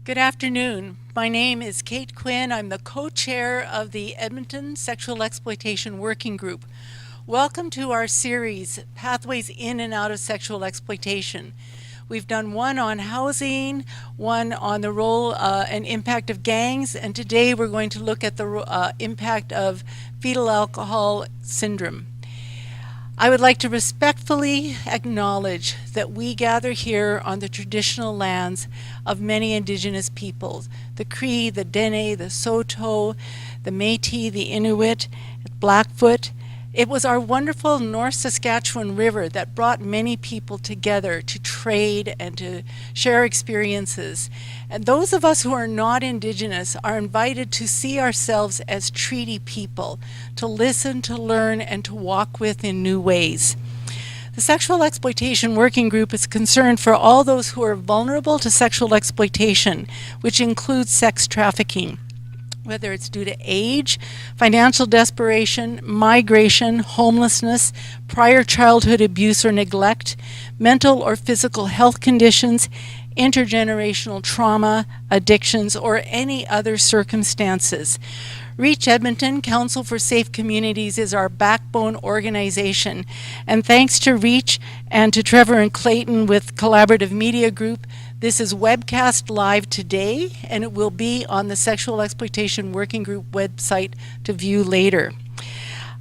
Good afternoon. My name is Kate Quinn. I'm the co-chair of the Edmonton Sexual Exploitation Working Group. Welcome to our series, Pathways In and Out of Sexual Exploitation. We've done one on housing, one on the role and impact of gangs, and today we're going to look at the impact of fetal alcohol syndrome. I would like to respectfully acknowledge that we gather here on the traditional lands of many Indigenous peoples, the Cree, the Dene, the Saulteaux, the Métis, the Inuit, Blackfoot. It was our wonderful North Saskatchewan River that brought many people together to trade and to share experiences. And those of us who are not Indigenous are invited to see ourselves as treaty people, to listen, to learn, and to walk with in new ways. The Sexual Exploitation Working Group is concerned for all those who are vulnerable to sexual exploitation, which includes sex trafficking, whether it's due to age, financial desperation, migration, homelessness, prior childhood abuse or neglect, mental or physical health conditions, intergenerational trauma, addictions, or any other circumstances. Reach Edmonton Council for Safe Communities is our backbone organization, and thanks to Reach and to Trevor and Clayton with Collaborative Media Group, this is webcast live today, and it will be on the Sexual Exploitation Working Group website to view later.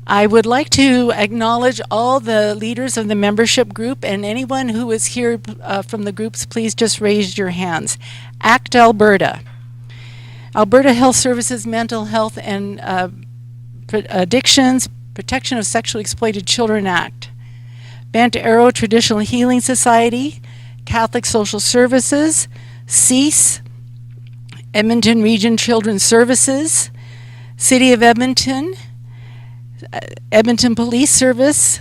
I would like to acknowledge all the leaders of the membership group, and anyone who is here from the groups, please just raise your hands. ACT Alberta. Alberta Health Services Mental Health and Addictions Protection of Sexually Exploited Children Act. Bent Arrow Traditional Healing Society, Catholic Social Services, CEASE, Edmonton Region Children's Services, City of Edmonton, Edmonton Police Service,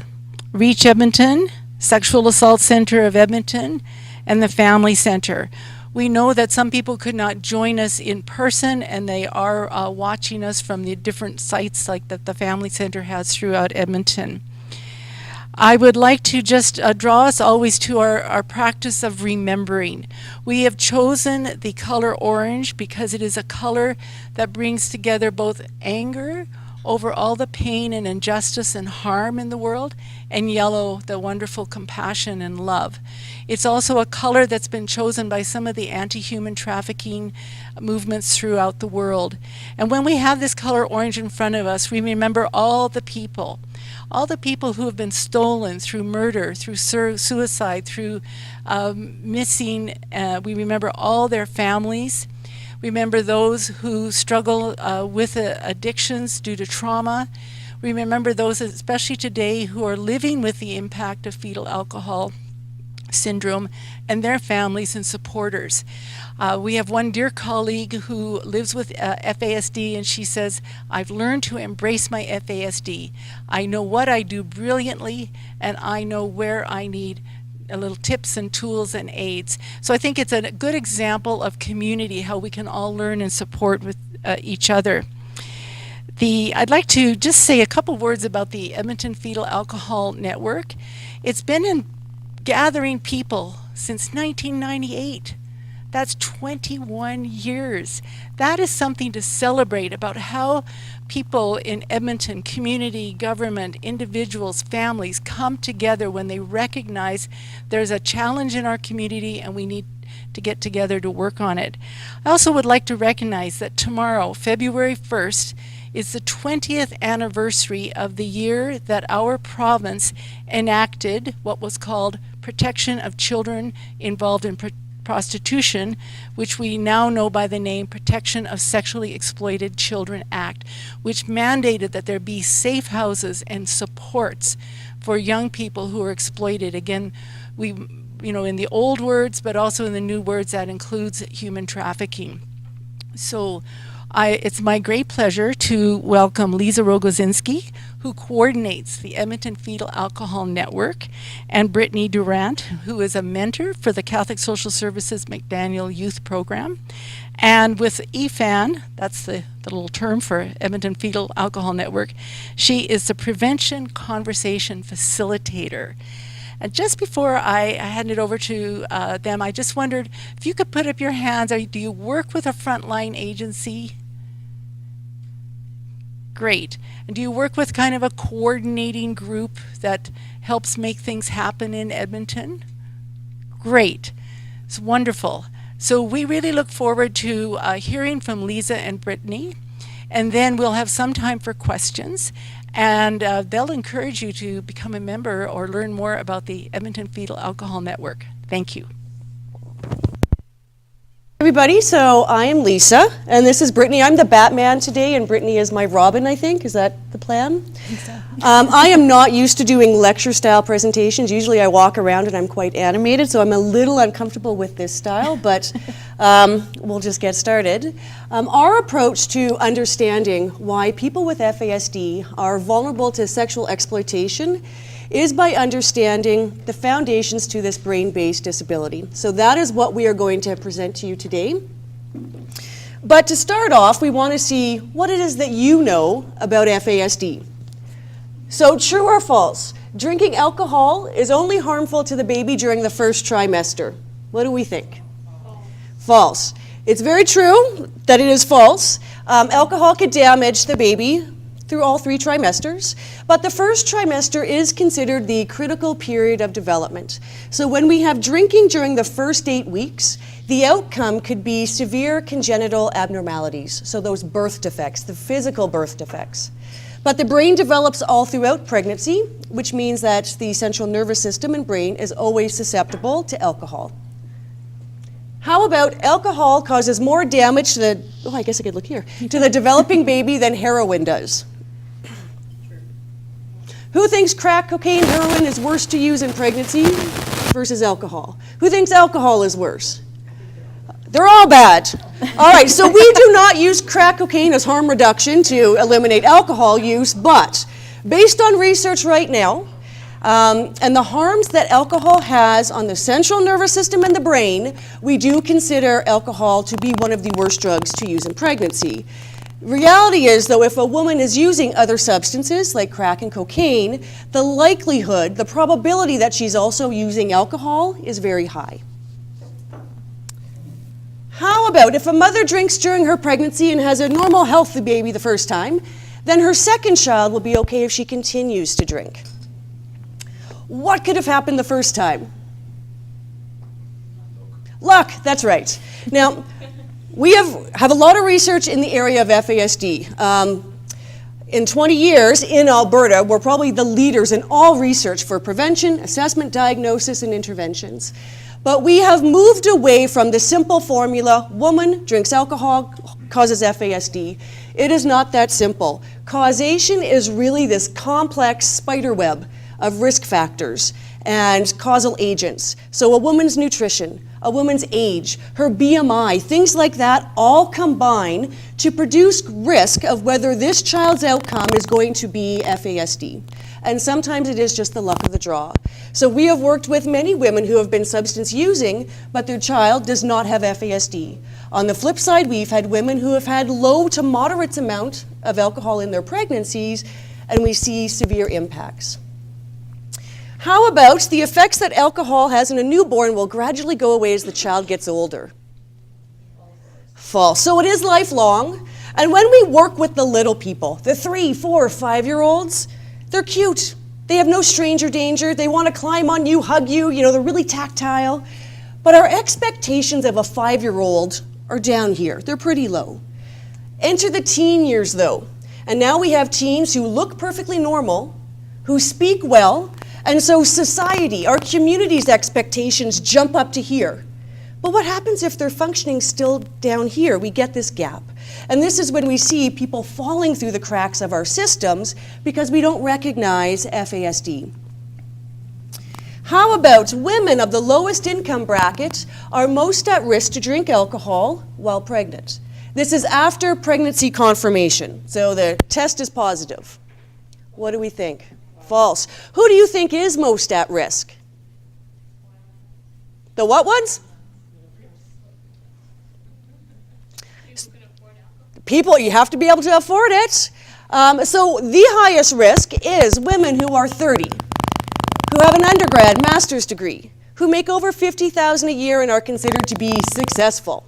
Reach Edmonton, Sexual Assault Center of Edmonton, and the Family Center. We know that some people could not join us in person, and they are watching us from the different sites like that the Family Center has throughout Edmonton. I would like to just draw us always to our practice of remembering. We have chosen the color orange because it is a color that brings together both anger over all the pain and injustice and harm in the world, and yellow, the wonderful compassion and love. It's also a color that's been chosen by some of the anti-human trafficking movements throughout the world. And when we have this color orange in front of us, we remember all the people who have been stolen through murder, through suicide, through missing. We remember all their families. Remember those who struggle with addictions due to trauma. We remember those, especially today, who are living with the impact of fetal alcohol syndrome and their families and supporters. We have one dear colleague who lives with FASD, and she says, I've learned to embrace my FASD. I know what I do brilliantly, and I know where I need a little tips and tools and aids. So I think it's a good example of community, how we can all learn and support with each other. I'd like to just say a couple words about the Edmonton Fetal Alcohol Network. It's been gathering people since 1998. That's 21 years. That is something to celebrate about how people in Edmonton, community, government, individuals, families come together when they recognize there's a challenge in our community and we need to get together to work on it. I also would like to recognize that tomorrow, February 1st, is the 20th anniversary of the year that our province enacted what was called Protection of Children Involved in Prostitution, which we now know by the name Protection of Sexually Exploited Children Act, which mandated that there be safe houses and supports for young people who are exploited. Again, in the old words, but also in the new words, that includes human trafficking. So it's my great pleasure to welcome Lisa Rogozinsky, who coordinates the Edmonton Fetal Alcohol Network, and Brittany Durant, who is a mentor for the Catholic Social Services McDaniel Youth Program. And with EFAN, that's the little term for Edmonton Fetal Alcohol Network, she is the Prevention Conversation Facilitator. And just before I hand it over to them, I just wondered if you could put up your hands. Do you work with a frontline agency? Great. And do you work with kind of a coordinating group that helps make things happen in Edmonton? Great. It's wonderful. So we really look forward to hearing from Lisa and Brittany, and then we'll have some time for questions, and they'll encourage you to become a member or learn more about the Edmonton Fetal Alcohol Network. Thank you. Everybody, so I am Lisa, and this is Brittany. I'm the Batman today, and Brittany is my Robin, I think. Is that the plan? I think so. I am not used to doing lecture-style presentations. Usually I walk around and I'm quite animated, so I'm a little uncomfortable with this style, but we'll just get started. Our approach to understanding why people with FASD are vulnerable to sexual exploitation is by understanding the foundations to this brain-based disability. So that is what we are going to present to you today. But to start off, we want to see what it is that you know about FASD. So true or false? Drinking alcohol is only harmful to the baby during the first trimester. What do we think? False. It's very true that it is false. Alcohol could damage the baby through all 3 trimesters, but the first trimester is considered the critical period of development. So when we have drinking during the first 8 weeks, the outcome could be severe congenital abnormalities, so those birth defects, the physical birth defects. But the brain develops all throughout pregnancy, which means that the central nervous system and brain is always susceptible to alcohol. How about alcohol causes more damage to the, I guess I could look here, to the developing baby than heroin does? Who thinks crack, cocaine, heroin is worse to use in pregnancy versus alcohol? Who thinks alcohol is worse? They're all bad. All right, so we do not use crack cocaine as harm reduction to eliminate alcohol use, but based on research right now, and the harms that alcohol has on the central nervous system and the brain, we do consider alcohol to be one of the worst drugs to use in pregnancy. Reality is, though, if a woman is using other substances like crack and cocaine, the likelihood, the probability that she's also using alcohol is very high. How about if a mother drinks during her pregnancy and has a normal, healthy baby the first time, then her second child will be okay if she continues to drink? What could have happened the first time? Luck, that's right. Now, we have a lot of research in the area of FASD. In 20 years in Alberta, we're probably the leaders in all research for prevention, assessment, diagnosis, and interventions. But we have moved away from the simple formula, woman drinks alcohol, causes FASD. It is not that simple. Causation is really this complex spider web of risk factors and causal agents. So a woman's nutrition, a woman's age, her BMI, things like that all combine to produce risk of whether this child's outcome is going to be FASD. And sometimes it is just the luck of the draw. So we have worked with many women who have been substance using, but their child does not have FASD. On the flip side, we've had women who have had low to moderate amount of alcohol in their pregnancies, and we see severe impacts. How about the effects that alcohol has in a newborn will gradually go away as the child gets older? False. So it is lifelong. And when we work with the little people, the 3, 4, 5-year-olds, they're cute. They have no stranger danger. They want to climb on you, hug you, they're really tactile. But our expectations of a 5-year-old are down here. They're pretty low. Enter the teen years though. And now we have teens who look perfectly normal, who speak well, and so society, our community's expectations jump up to here. But what happens if they're functioning still down here? We get this gap. And this is when we see people falling through the cracks of our systems because we don't recognize FASD. How about women of the lowest income bracket are most at risk to drink alcohol while pregnant? This is after pregnancy confirmation, so the test is positive. What do we think? False. Who do you think is most at risk? The what ones? People, you have to be able to afford it. So the highest risk is women who are 30. who have an undergrad, master's degree, who make over $50,000 a year and are considered to be successful.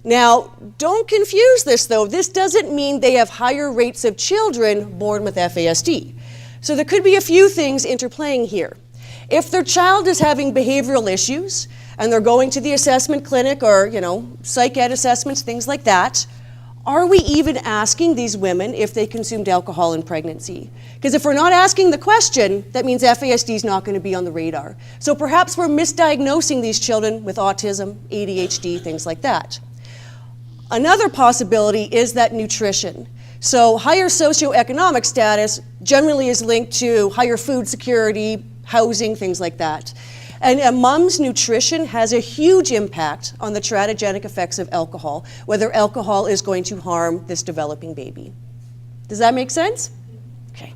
Now, don't confuse this though. This doesn't mean they have higher rates of children born with FASD. So there could be a few things interplaying here. If their child is having behavioral issues and they're going to the assessment clinic or, psych ed assessments, things like that, are we even asking these women if they consumed alcohol in pregnancy? Because if we're not asking the question, that means FASD is not going to be on the radar. So perhaps we're misdiagnosing these children with autism, ADHD, things like that. Another possibility is that nutrition. So higher socioeconomic status generally is linked to higher food security, housing, things like that. And a mom's nutrition has a huge impact on the teratogenic effects of alcohol, whether alcohol is going to harm this developing baby. Does that make sense? Okay.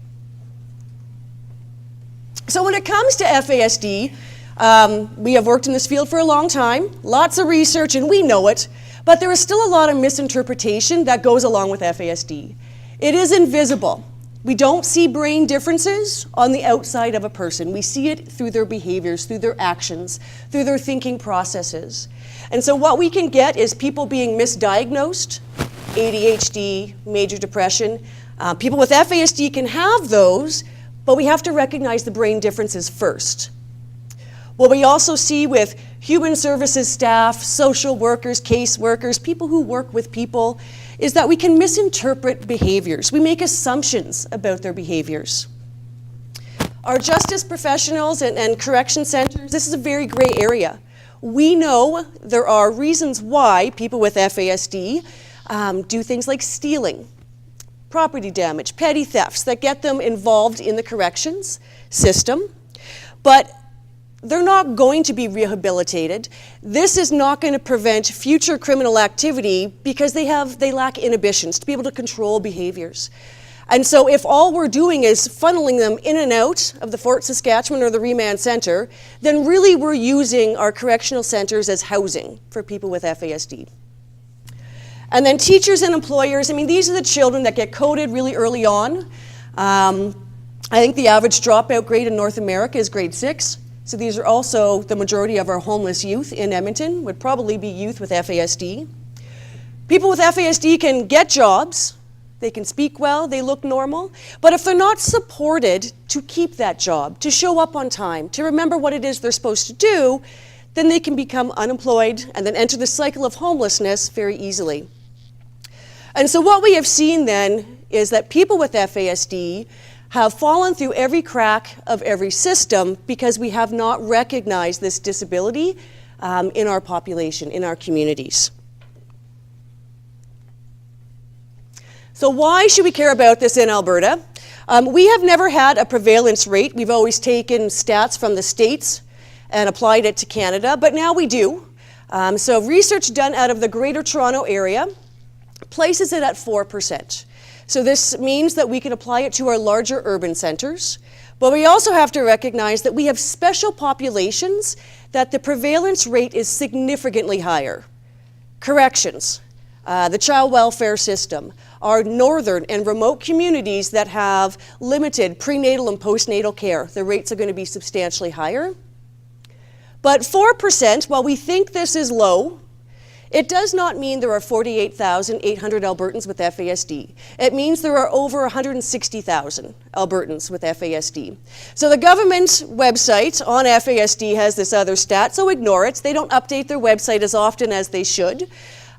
So when it comes to FASD, we have worked in this field for a long time, lots of research, and we know it, but there is still a lot of misinterpretation that goes along with FASD. It is invisible. We don't see brain differences on the outside of a person. We see it through their behaviors, through their actions, through their thinking processes. And so what we can get is people being misdiagnosed, ADHD, major depression. People with FASD can have those, but we have to recognize the brain differences first. What we also see with human services staff, social workers, case workers, people who work with people, is that we can misinterpret behaviors. We make assumptions about their behaviors. Our justice professionals and correction centers, this is a very gray area. We know there are reasons why people with FASD do things like stealing, property damage, petty thefts that get them involved in the corrections system, but they're not going to be rehabilitated. This is not going to prevent future criminal activity because they lack inhibitions to be able to control behaviors. And so if all we're doing is funneling them in and out of the Fort Saskatchewan or the remand center, then really we're using our correctional centers as housing for people with FASD. And then teachers and employers, these are the children that get coded really early on. I think the average dropout grade in North America is grade 6. So these are also the majority of our homeless youth in Edmonton, would probably be youth with FASD. People with FASD can get jobs, they can speak well, they look normal, but if they're not supported to keep that job, to show up on time, to remember what it is they're supposed to do, then they can become unemployed and then enter the cycle of homelessness very easily. And so what we have seen then is that people with FASD have fallen through every crack of every system because we have not recognized this disability in our population, in our communities. So why should we care about this in Alberta? We have never had a prevalence rate. We've always taken stats from the States and applied it to Canada, but now we do. So research done out of the Greater Toronto area places it at 4%. So this means that we can apply it to our larger urban centers, but we also have to recognize that we have special populations that the prevalence rate is significantly higher. Corrections, the child welfare system, our northern and remote communities that have limited prenatal and postnatal care, the rates are going to be substantially higher. But 4%, while we think this is low, it does not mean there are 48,800 Albertans with FASD. It means there are over 160,000 Albertans with FASD. So the government website on FASD has this other stat, so ignore it. They don't update their website as often as they should.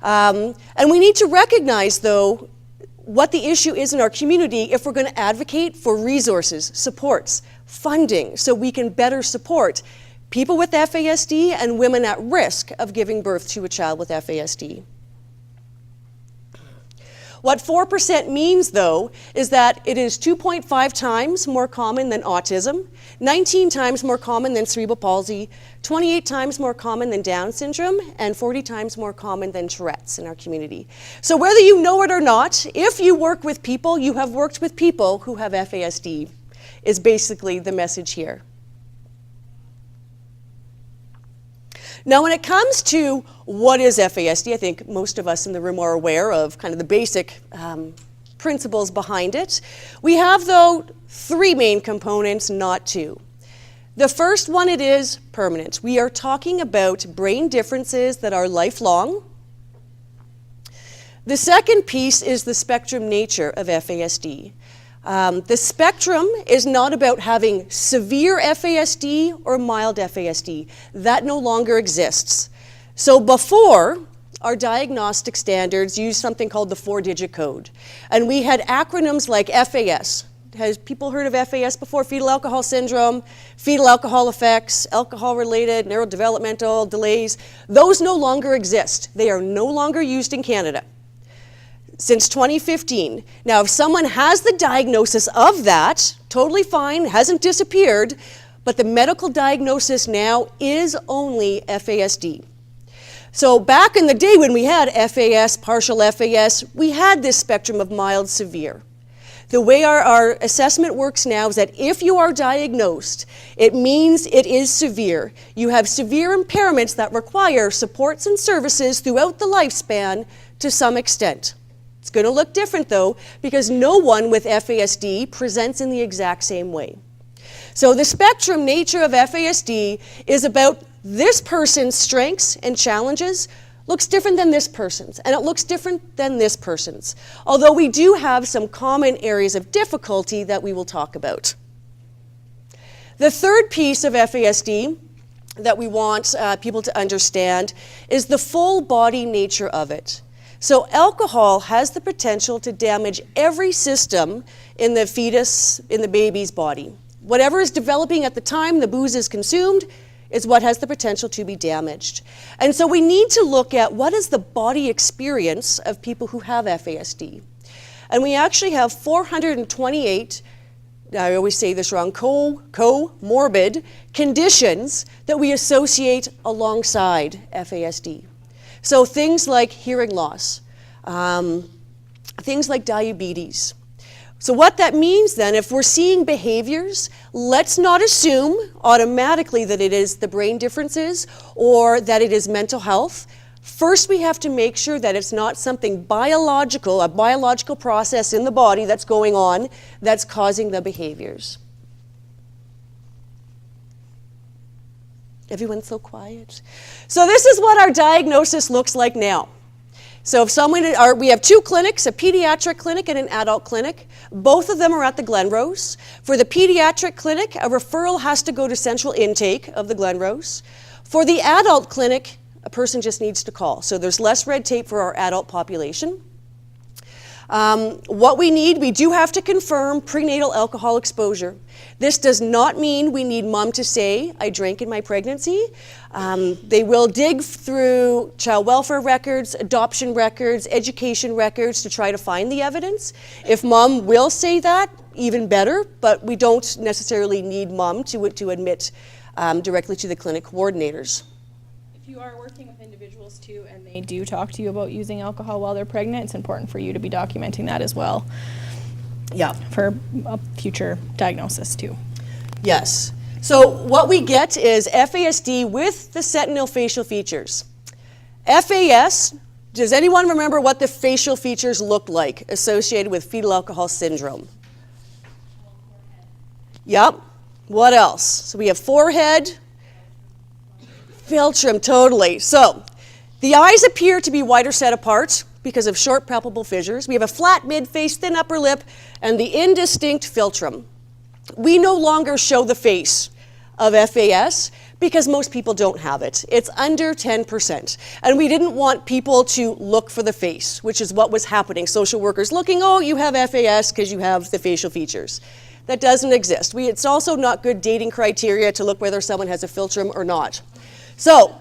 And we need to recognize, though, what the issue is in our community if we're going to advocate for resources, supports, funding, so we can better support people with FASD and women at risk of giving birth to a child with FASD. What 4% means, though, is that it is 2.5 times more common than autism, 19 times more common than cerebral palsy, 28 times more common than Down syndrome, and 40 times more common than Tourette's in our community. So whether you know it or not, if you work with people, you have worked with people who have FASD, is basically the message here. Now, when it comes to what is FASD, I think most of us in the room are aware of kind of the basic principles behind it. We have, though, three main components, not two. The first one, it is permanent. We are talking about brain differences that are lifelong. The second piece is the spectrum nature of FASD. The spectrum is not about having severe FASD or mild FASD. That no longer exists. So before, our diagnostic standards used something called the 4-digit code. And we had acronyms like FAS. Has people heard of FAS before? Fetal alcohol syndrome, fetal alcohol effects, alcohol-related neurodevelopmental delays. Those no longer exist. They are no longer used in Canada since 2015. Now, if someone has the diagnosis of that, totally fine, hasn't disappeared, but the medical diagnosis now is only FASD. So back in the day when we had FAS, partial FAS, we had this spectrum of mild, severe. The way our assessment works now is that if you are diagnosed, it means it is severe. You have severe impairments that require supports and services throughout the lifespan to some extent. It's going to look different though, because no one with FASD presents in the exact same way. So the spectrum nature of FASD is about this person's strengths and challenges looks different than this person's, and it looks different than this person's. Although we do have some common areas of difficulty that we will talk about. The third piece of FASD that we want people to understand is the full body nature of it. So alcohol has the potential to damage every system in the fetus, in the baby's body. Whatever is developing at the time the booze is consumed is what has the potential to be damaged. And so we need to look at what is the body experience of people who have FASD. And we actually have 428, I always say this wrong, comorbid conditions that we associate alongside FASD. So things like hearing loss, things like diabetes. So what that means then, if we're seeing behaviors, let's not assume automatically that it is the brain differences or that it is mental health. First, we have to make sure that it's not something biological, a biological process in the body that's going on that's causing the behaviors. Everyone's so quiet. So this is what our diagnosis looks like now. So if someone, we have two clinics, a pediatric clinic and an adult clinic. Both of them are at the Glenrose. For the pediatric clinic, a referral has to go to central intake of the Glenrose. For the adult clinic, a person just needs to call. So there's less red tape for our adult population. What we do have to confirm prenatal alcohol exposure. This does not mean we need mom to say, I drank in my pregnancy. They will dig through child welfare records, adoption records, education records to try to find the evidence. If mom will say that, even better, but we don't necessarily need mom to admit directly to the clinic coordinators. If you are working with individuals too and they do talk to you about using alcohol while they're pregnant, it's important for you to be documenting that as well. Yeah. For a future diagnosis too. Yes. So what we get is FASD with the sentinel facial features. FAS, does anyone remember what the facial features look like associated with fetal alcohol syndrome? Yep. What else? So we have forehead, philtrum, totally. So the eyes appear to be wider set apart because of short palpable fissures. We have a flat mid-face, thin upper lip, and the indistinct philtrum. We no longer show the face of FAS because most people don't have it. It's under 10%. And we didn't want people to look for the face, which is what was happening. Social workers looking, oh, you have FAS because you have the facial features. That doesn't exist. It's also not good dating criteria to look whether someone has a philtrum or not. So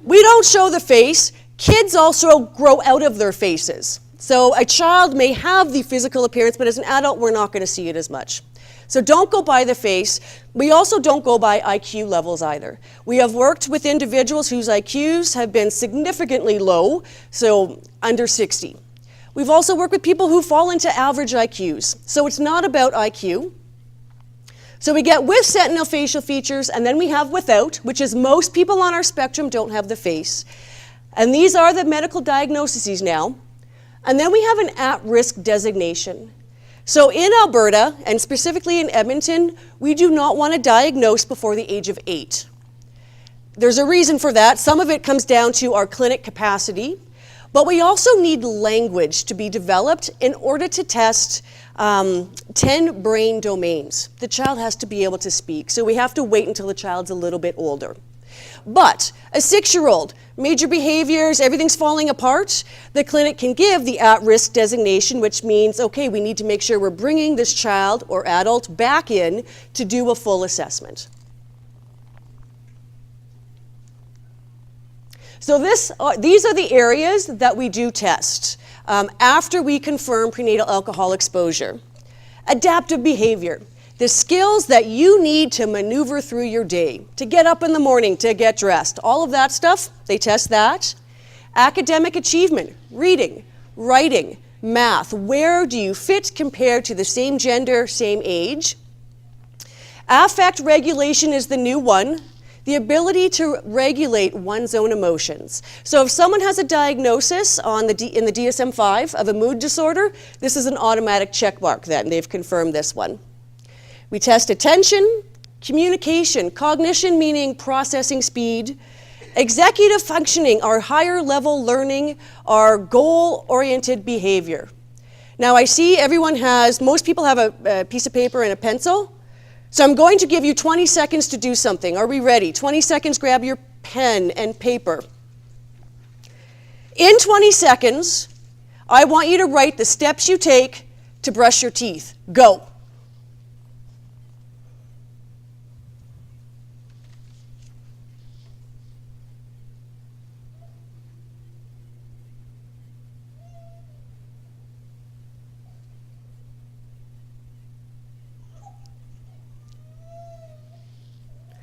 we don't show the face. Kids also grow out of their faces. So a child may have the physical appearance, but as an adult, we're not going to see it as much. So don't go by the face. We also don't go by IQ levels either. We have worked with individuals whose IQs have been significantly low, so under 60. We've also worked with people who fall into average IQs. So it's not about IQ. So we get with sentinel facial features, and then we have without, which is most people on our spectrum don't have the face. And these are the medical diagnoses now. And then we have an at-risk designation. So in Alberta, and specifically in Edmonton, we do not want to diagnose before the age of 8. There's a reason for that. Some of it comes down to our clinic capacity, but we also need language to be developed in order to test 10 brain domains. The child has to be able to speak, so we have to wait until the child's a little bit older. But a 6-year-old, major behaviors, everything's falling apart, the clinic can give the at-risk designation, which means, okay, we need to make sure we're bringing this child or adult back in to do a full assessment. So these are the areas that we do test after we confirm prenatal alcohol exposure. Adaptive behavior. The skills that you need to maneuver through your day, to get up in the morning, to get dressed, all of that stuff, they test that. Academic achievement, reading, writing, math, where do you fit compared to the same gender, same age? Affect regulation is the new one, the ability to regulate one's own emotions. So if someone has a diagnosis in the DSM-5 of a mood disorder, this is an automatic check mark then, they've confirmed this one. We test attention, communication, cognition meaning processing speed, executive functioning, our higher level learning, our goal-oriented behavior. Now I see most people have a piece of paper and a pencil, so I'm going to give you 20 seconds to do something. Are we ready? 20 seconds, grab your pen and paper. In 20 seconds, I want you to write the steps you take to brush your teeth. Go.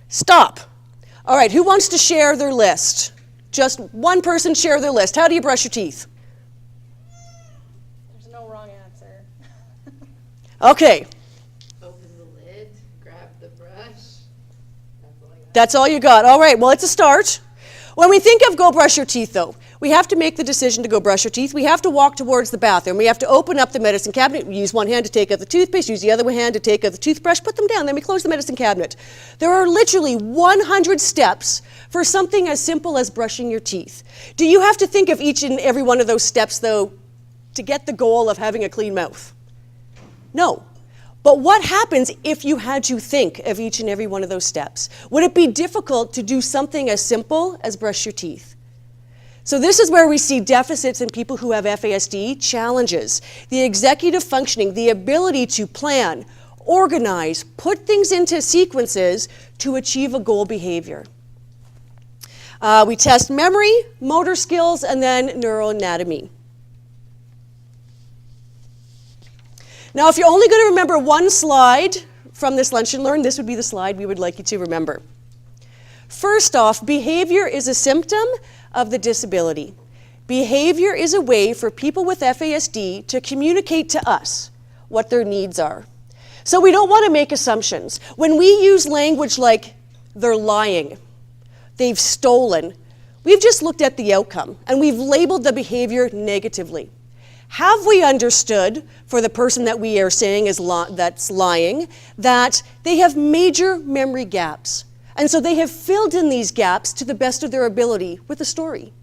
Stop. All right, who wants to share their list? Just one person share their list. How do you brush your teeth? There's no wrong answer. Okay. Open the lid, grab the brush. That's all I got. That's all you got. All right, well, it's a start. When we think of go brush your teeth, though, we have to make the decision to go brush your teeth. We have to walk towards the bathroom. We have to open up the medicine cabinet. We use one hand to take out the toothpaste, use the other hand to take out the toothbrush, put them down, then we close the medicine cabinet. There are literally 100 steps for something as simple as brushing your teeth. Do you have to think of each and every one of those steps, though, to get the goal of having a clean mouth? No. But what happens if you had to think of each and every one of those steps? Would it be difficult to do something as simple as brush your teeth? So this is where we see deficits in people who have FASD, challenges. The executive functioning, the ability to plan, organize, put things into sequences to achieve a goal behavior. We test memory, motor skills, and then neuroanatomy. Now, if you're only going to remember one slide from this Lunch and Learn, this would be the slide we would like you to remember. First off, behavior is a symptom of the disability. Behavior is a way for people with FASD to communicate to us what their needs are. So we don't want to make assumptions. When we use language like they're lying, they've stolen, we've just looked at the outcome and we've labeled the behavior negatively. Have we understood, for the person that we are saying that's lying, that they have major memory gaps? And so they have filled in these gaps to the best of their ability with a story.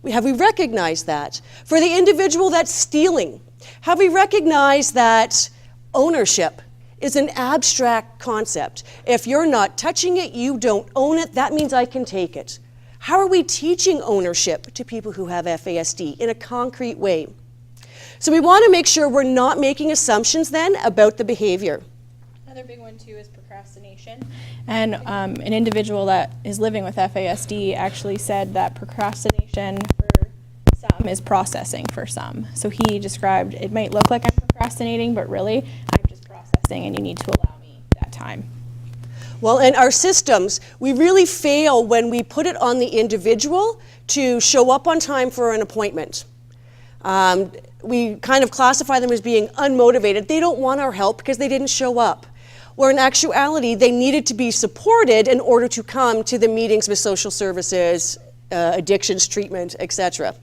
Have we recognized that? For the individual that's stealing, have we recognized that ownership is an abstract concept? If you're not touching it, you don't own it, that means I can take it. How are we teaching ownership to people who have FASD in a concrete way? So we want to make sure we're not making assumptions then about the behavior. Another big one too is procrastination. And an individual that is living with FASD actually said that procrastination for some is processing for some. So he described it might look like I'm procrastinating, but really I'm just processing and you need to allow me that time. Well, in our systems, we really fail when we put it on the individual to show up on time for an appointment. We kind of classify them as being unmotivated. They don't want our help because they didn't show up. Where in actuality, they needed to be supported in order to come to the meetings with social services, addictions treatment, etc.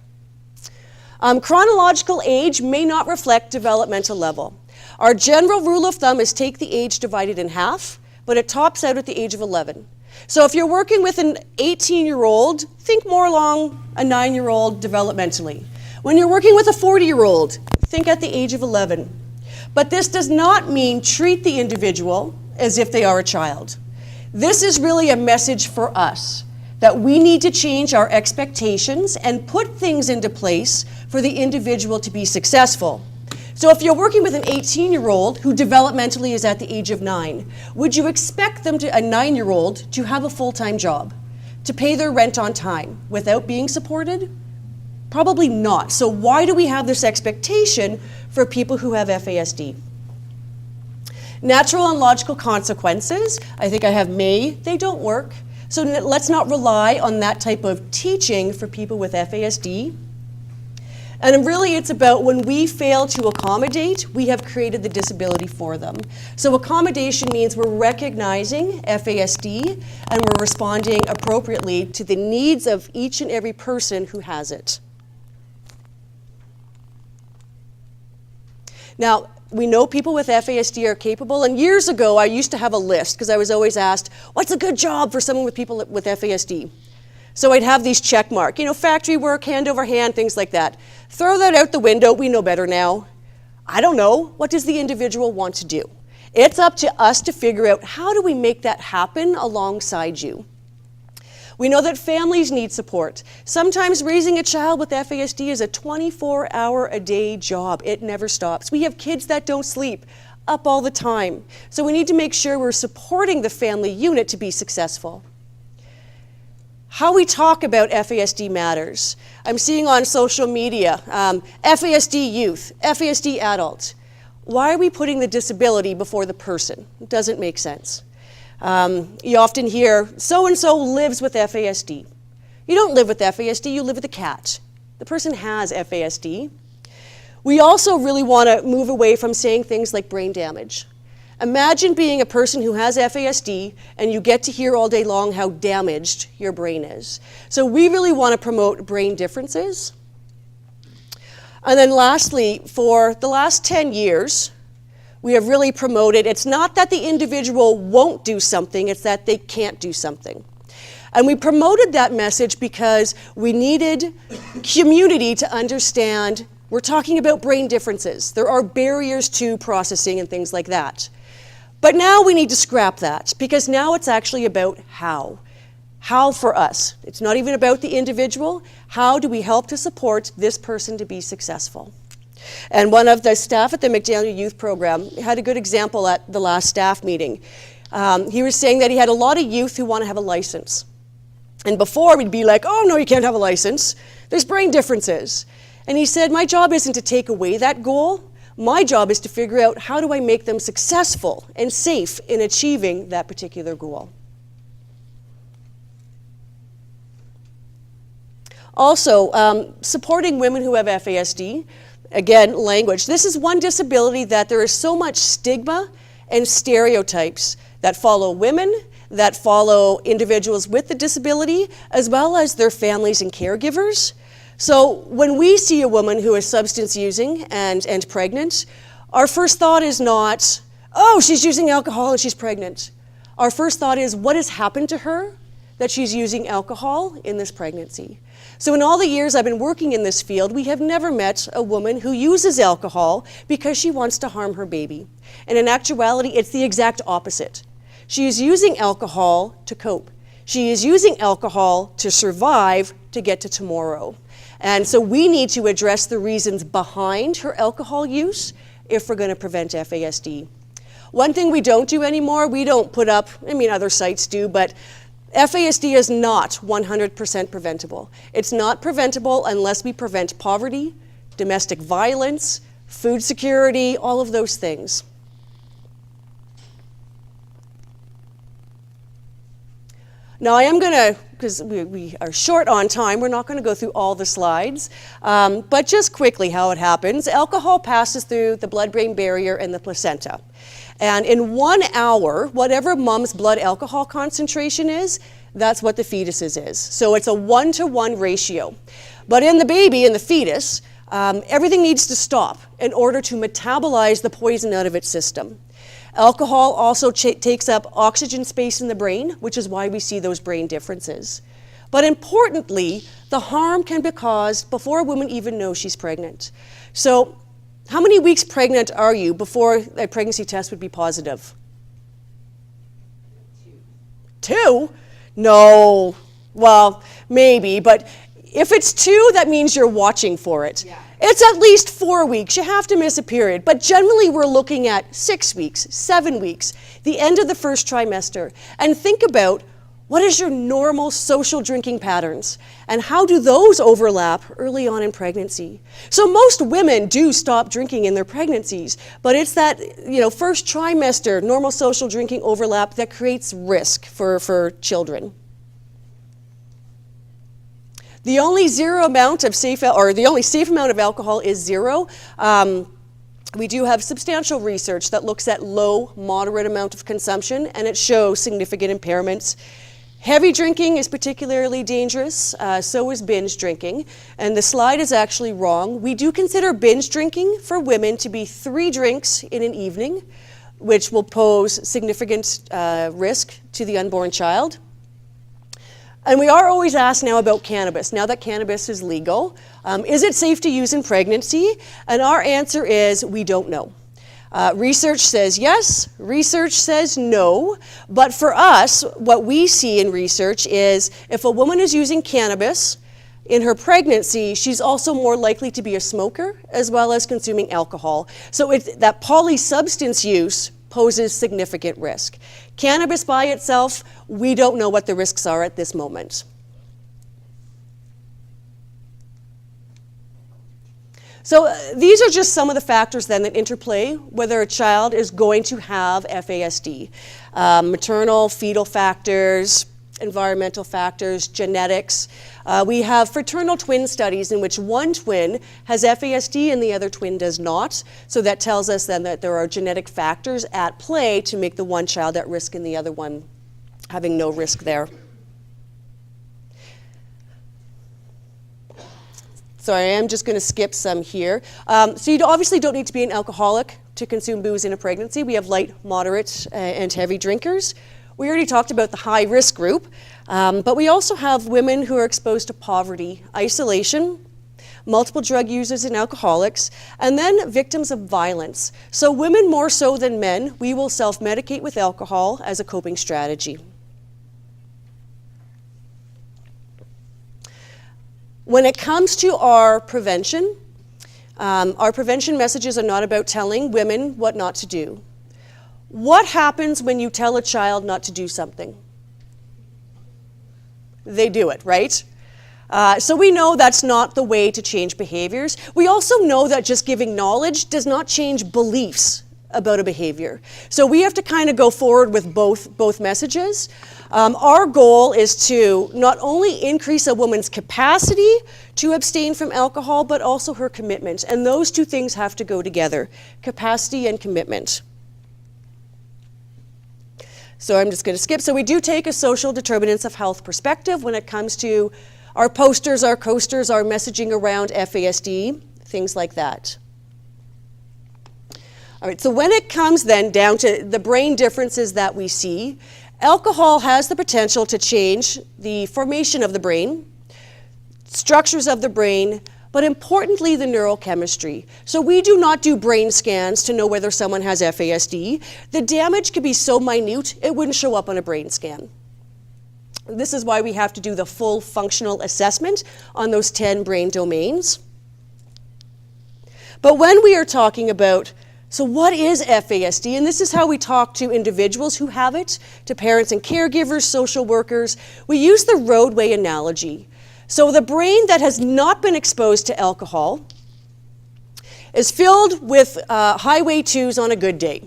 Chronological age may not reflect developmental level. Our general rule of thumb is take the age divided in half, but it tops out at the age of 11. So if you're working with an 18-year-old, think more along a 9-year-old developmentally. When you're working with a 40-year-old, think at the age of 11. But this does not mean treat the individual as if they are a child. This is really a message for us that we need to change our expectations and put things into place for the individual to be successful. So if you're working with an 18-year-old who developmentally is at the age of 9, would you expect them a 9-year-old to have a full-time job, to pay their rent on time without being supported? Probably not. So why do we have this expectation for people who have FASD? Natural and logical consequences. I think I have may, they don't work. So let's not rely on that type of teaching for people with FASD. And really it's about when we fail to accommodate, we have created the disability for them. So accommodation means we're recognizing FASD and we're responding appropriately to the needs of each and every person who has it. Now, we know people with FASD are capable, and years ago I used to have a list because I was always asked, what's a good job for someone with people with FASD? So I'd have these check mark, factory work, hand over hand, things like that. Throw that out the window, we know better now. I don't know, what does the individual want to do? It's up to us to figure out how do we make that happen alongside you. We know that families need support. Sometimes raising a child with FASD is a 24-hour-a-day job. It never stops. We have kids that don't sleep, up all the time. So we need to make sure we're supporting the family unit to be successful. How we talk about FASD matters. I'm seeing on social media, FASD youth, FASD adult. Why are we putting the disability before the person? It doesn't make sense. You often hear, so-and-so lives with FASD. You don't live with FASD, you live with a cat. The person has FASD. We also really want to move away from saying things like brain damage. Imagine being a person who has FASD and you get to hear all day long how damaged your brain is. So we really want to promote brain differences. And then lastly, for the last 10 years, we have really promoted, it's not that the individual won't do something, it's that they can't do something. And we promoted that message because we needed community to understand we're talking about brain differences. There are barriers to processing and things like that. But now we need to scrap that because now it's actually about how. How for us. It's not even about the individual. How do we help to support this person to be successful? And one of the staff at the McDaniel Youth Program had a good example at the last staff meeting. He was saying that he had a lot of youth who want to have a license. And before we'd be like, oh no, you can't have a license. There's brain differences. And he said, my job isn't to take away that goal. My job is to figure out how do I make them successful and safe in achieving that particular goal. Also, supporting women who have FASD, again, language. This is one disability that there is so much stigma and stereotypes that follow women, that follow individuals with the disability, as well as their families and caregivers. So when we see a woman who is substance using and pregnant, our first thought is not, oh, she's using alcohol and she's pregnant. Our first thought is, what has happened to her that she's using alcohol in this pregnancy? So in all the years I've been working in this field, we have never met a woman who uses alcohol because she wants to harm her baby. And in actuality, it's the exact opposite. She is using alcohol to cope. She is using alcohol to survive to get to tomorrow. And so we need to address the reasons behind her alcohol use if we're going to prevent FASD. One thing we don't do anymore, we don't put up, other sites do, but FASD is not 100% preventable. It's not preventable unless we prevent poverty, domestic violence, food security, all of those things. Now I am going to, because we are short on time, we're not going to go through all the slides, but just quickly how it happens. Alcohol passes through the blood-brain barrier and the placenta. And in 1 hour, whatever mom's blood alcohol concentration is, that's what the fetus's is. So it's a 1-to-1 ratio. But in the baby, in the fetus, Everything needs to stop in order to metabolize the poison out of its system. Alcohol also takes up oxygen space in the brain, which is why we see those brain differences. But importantly, the harm can be caused before a woman even knows she's pregnant. So how many weeks pregnant are you before a pregnancy test would be positive? 2? No. Well, maybe, but if it's 2, that means you're watching for it. Yeah. It's at least 4 weeks. You have to miss a period. But generally, we're looking at 6 weeks, 7 weeks, the end of the first trimester. And think about, what is your normal social drinking patterns? And how do those overlap early on in pregnancy? So most women do stop drinking in their pregnancies, but it's that first trimester normal social drinking overlap that creates risk for children. The only safe amount of alcohol is 0. We do have substantial research that looks at low, moderate amount of consumption, and it shows significant impairments. Heavy drinking is particularly dangerous, so is binge drinking. And the slide is actually wrong. We do consider binge drinking for women to be 3 drinks in an evening, which will pose significant risk to the unborn child. And we are always asked now about cannabis, now that cannabis is legal. Is it safe to use in pregnancy? And our answer is, we don't know. Research says yes, research says no, but for us, what we see in research is if a woman is using cannabis in her pregnancy, she's also more likely to be a smoker as well as consuming alcohol. So that polysubstance use poses significant risk. Cannabis by itself, we don't know what the risks are at this moment. So these are just some of the factors then that interplay whether a child is going to have FASD. Maternal, fetal factors, environmental factors, genetics. We have fraternal twin studies in which one twin has FASD and the other twin does not. So that tells us then that there are genetic factors at play to make the one child at risk and the other one having no risk there. So I am just going to skip some here. So you obviously don't need to be an alcoholic to consume booze in a pregnancy. We have light, moderate, and heavy drinkers. We already talked about the high-risk group, but we also have women who are exposed to poverty, isolation, multiple drug users and alcoholics, and then victims of violence. So women more so than men, we will self-medicate with alcohol as a coping strategy. When it comes to our prevention messages are not about telling women what not to do. What happens when you tell a child not to do something? They do it, right? So we know that's not the way to change behaviors. We also know that just giving knowledge does not change beliefs about a behavior. So we have to kind of go forward with both messages. Our goal is to not only increase a woman's capacity to abstain from alcohol, but also her commitment. And those two things have to go together, capacity and commitment. So I'm just going to skip. So we do take a social determinants of health perspective when it comes to our posters, our coasters, our messaging around FASD, things like that. All right, so when it comes then down to the brain differences that we see, alcohol has the potential to change the formation of the brain, structures of the brain, but importantly, the neurochemistry. So we do not do brain scans to know whether someone has FASD. The damage could be so minute, it wouldn't show up on a brain scan. This is why we have to do the full functional assessment on those 10 brain domains. But when we are talking about, so what is FASD? And this is how we talk to individuals who have it, to parents and caregivers, social workers. We use the roadway analogy. So the brain that has not been exposed to alcohol is filled with highway 2s on a good day.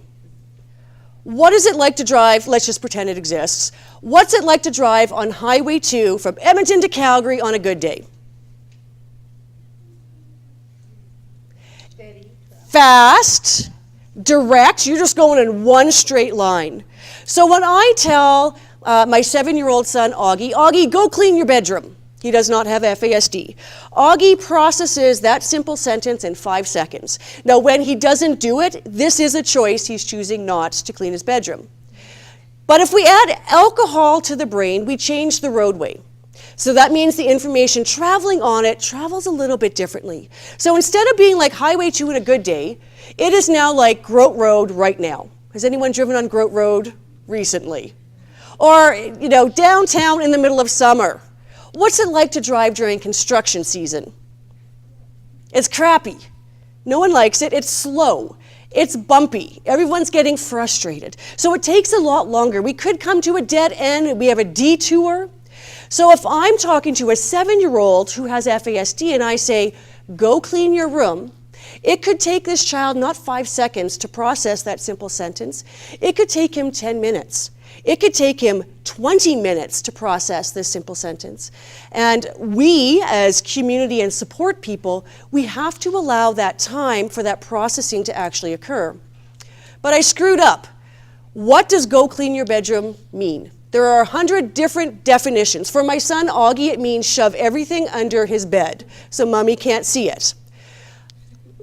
What is it like to drive, let's just pretend it exists. What's it like to drive on highway 2 from Edmonton to Calgary on a good day? Fast, direct, you're just going in one straight line. So when I tell my 7-year-old son, Augie, go clean your bedroom. He does not have FASD. Augie processes that simple sentence in 5 seconds. Now, when he doesn't do it, this is a choice. He's choosing not to clean his bedroom. But if we add alcohol to the brain, we change the roadway. So that means the information traveling on it travels a little bit differently. So instead of being like Highway 2 in a good day, it is now like Grote Road right now. Has anyone driven on Grote Road recently? Or, you know, downtown in the middle of summer. What's it like to drive during construction season? It's crappy. No one likes it. It's slow. It's bumpy. Everyone's getting frustrated. So it takes a lot longer. We could come to a dead end. We have a detour. So if I'm talking to a 7-year-old who has FASD and I say, go clean your room, it could take this child not 5 seconds to process that simple sentence. It could take him 10 minutes. It could take him 20 minutes to process this simple sentence. And we, as community and support people, we have to allow that time for that processing to actually occur. But I screwed up. What does go clean your bedroom mean? There are 100 different definitions. For my son, Augie, it means shove everything under his bed so mommy can't see it.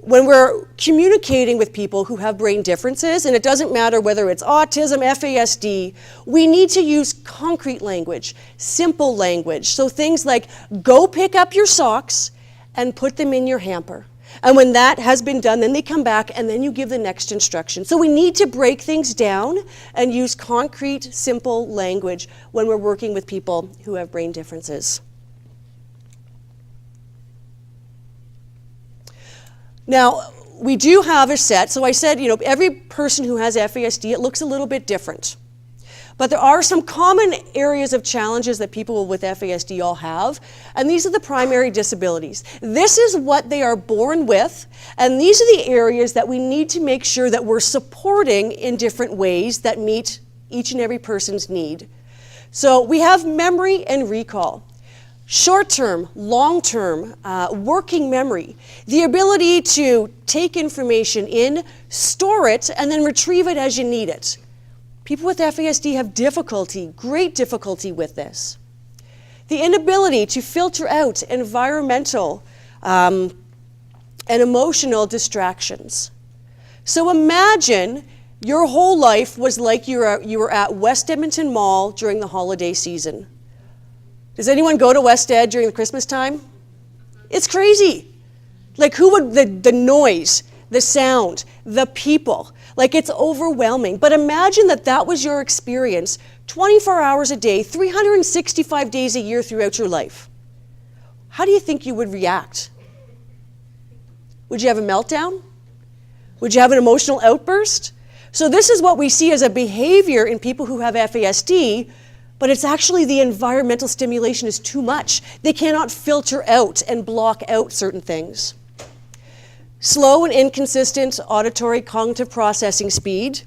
When we're communicating with people who have brain differences, and it doesn't matter whether it's autism, FASD, we need to use concrete language, simple language. So things like, go pick up your socks and put them in your hamper. And when that has been done, then they come back and then you give the next instruction. So we need to break things down and use concrete, simple language when we're working with people who have brain differences. Now, we do have a set. So I said, you know, every person who has FASD, it looks a little bit different. But there are some common areas of challenges that people with FASD all have, and these are the primary disabilities. This is what they are born with, and these are the areas that we need to make sure that we're supporting in different ways that meet each and every person's need. So we have memory and recall. Short-term, long-term, working memory, the ability to take information in, store it, and then retrieve it as you need it. People with FASD have difficulty, great difficulty with this. The inability to filter out environmental and emotional distractions. So imagine your whole life was like you were at West Edmonton Mall during the holiday season. Does anyone go to West Ed during the Christmas time? It's crazy. Like who would, the noise, the sound, the people, like it's overwhelming. But imagine that that was your experience 24 hours a day, 365 days a year throughout your life. How do you think you would react? Would you have a meltdown? Would you have an emotional outburst? So this is what we see as a behavior in people who have FASD, but it's actually the environmental stimulation is too much. They cannot filter out and block out certain things. Slow and inconsistent auditory cognitive processing speed.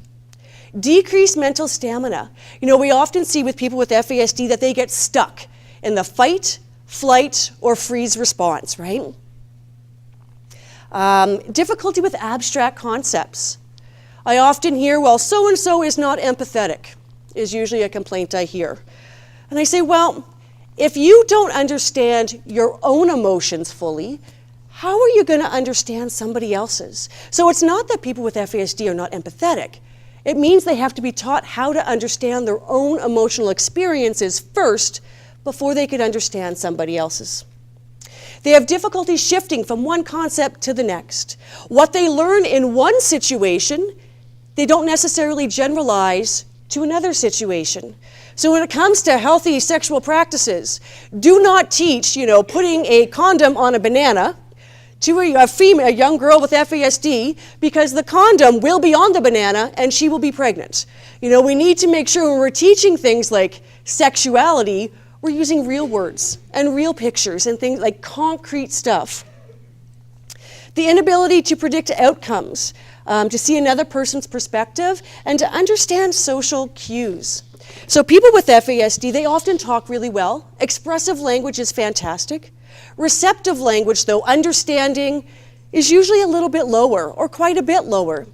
Decreased mental stamina. You know, we often see with people with FASD that they get stuck in the fight, flight, or freeze response, right? Difficulty with abstract concepts. I often hear, well, so-and-so is not empathetic, is usually a complaint I hear. And I say, well, if you don't understand your own emotions fully, how are you going to understand somebody else's? So it's not that people with FASD are not empathetic. It means they have to be taught how to understand their own emotional experiences first before they could understand somebody else's. They have difficulty shifting from one concept to the next. What they learn in one situation, they don't necessarily generalize to another situation. So when it comes to healthy sexual practices, do not teach, putting a condom on a banana to a young girl with FASD, because the condom will be on the banana and she will be pregnant. We need to make sure when we're teaching things like sexuality, we're using real words and real pictures and things like concrete stuff. The inability to predict outcomes, to see another person's perspective, and to understand social cues. So people with FASD, they often talk really well. Expressive language is fantastic. Receptive language, though, understanding, is usually a little bit lower or quite a bit lower.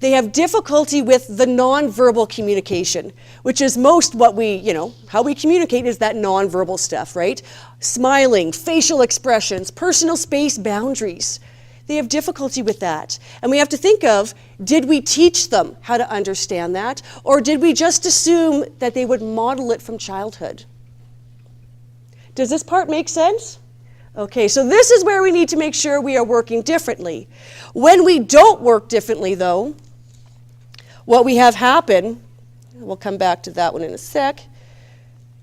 They have difficulty with the nonverbal communication, which is most what we, how we communicate is that nonverbal stuff, right? Smiling, facial expressions, personal space boundaries. They have difficulty with that. And we have to think of, did we teach them how to understand that? Or did we just assume that they would model it from childhood? Does this part make sense? Okay, so this is where we need to make sure we are working differently. When we don't work differently, though, what we have happen, we'll come back to that one in a sec,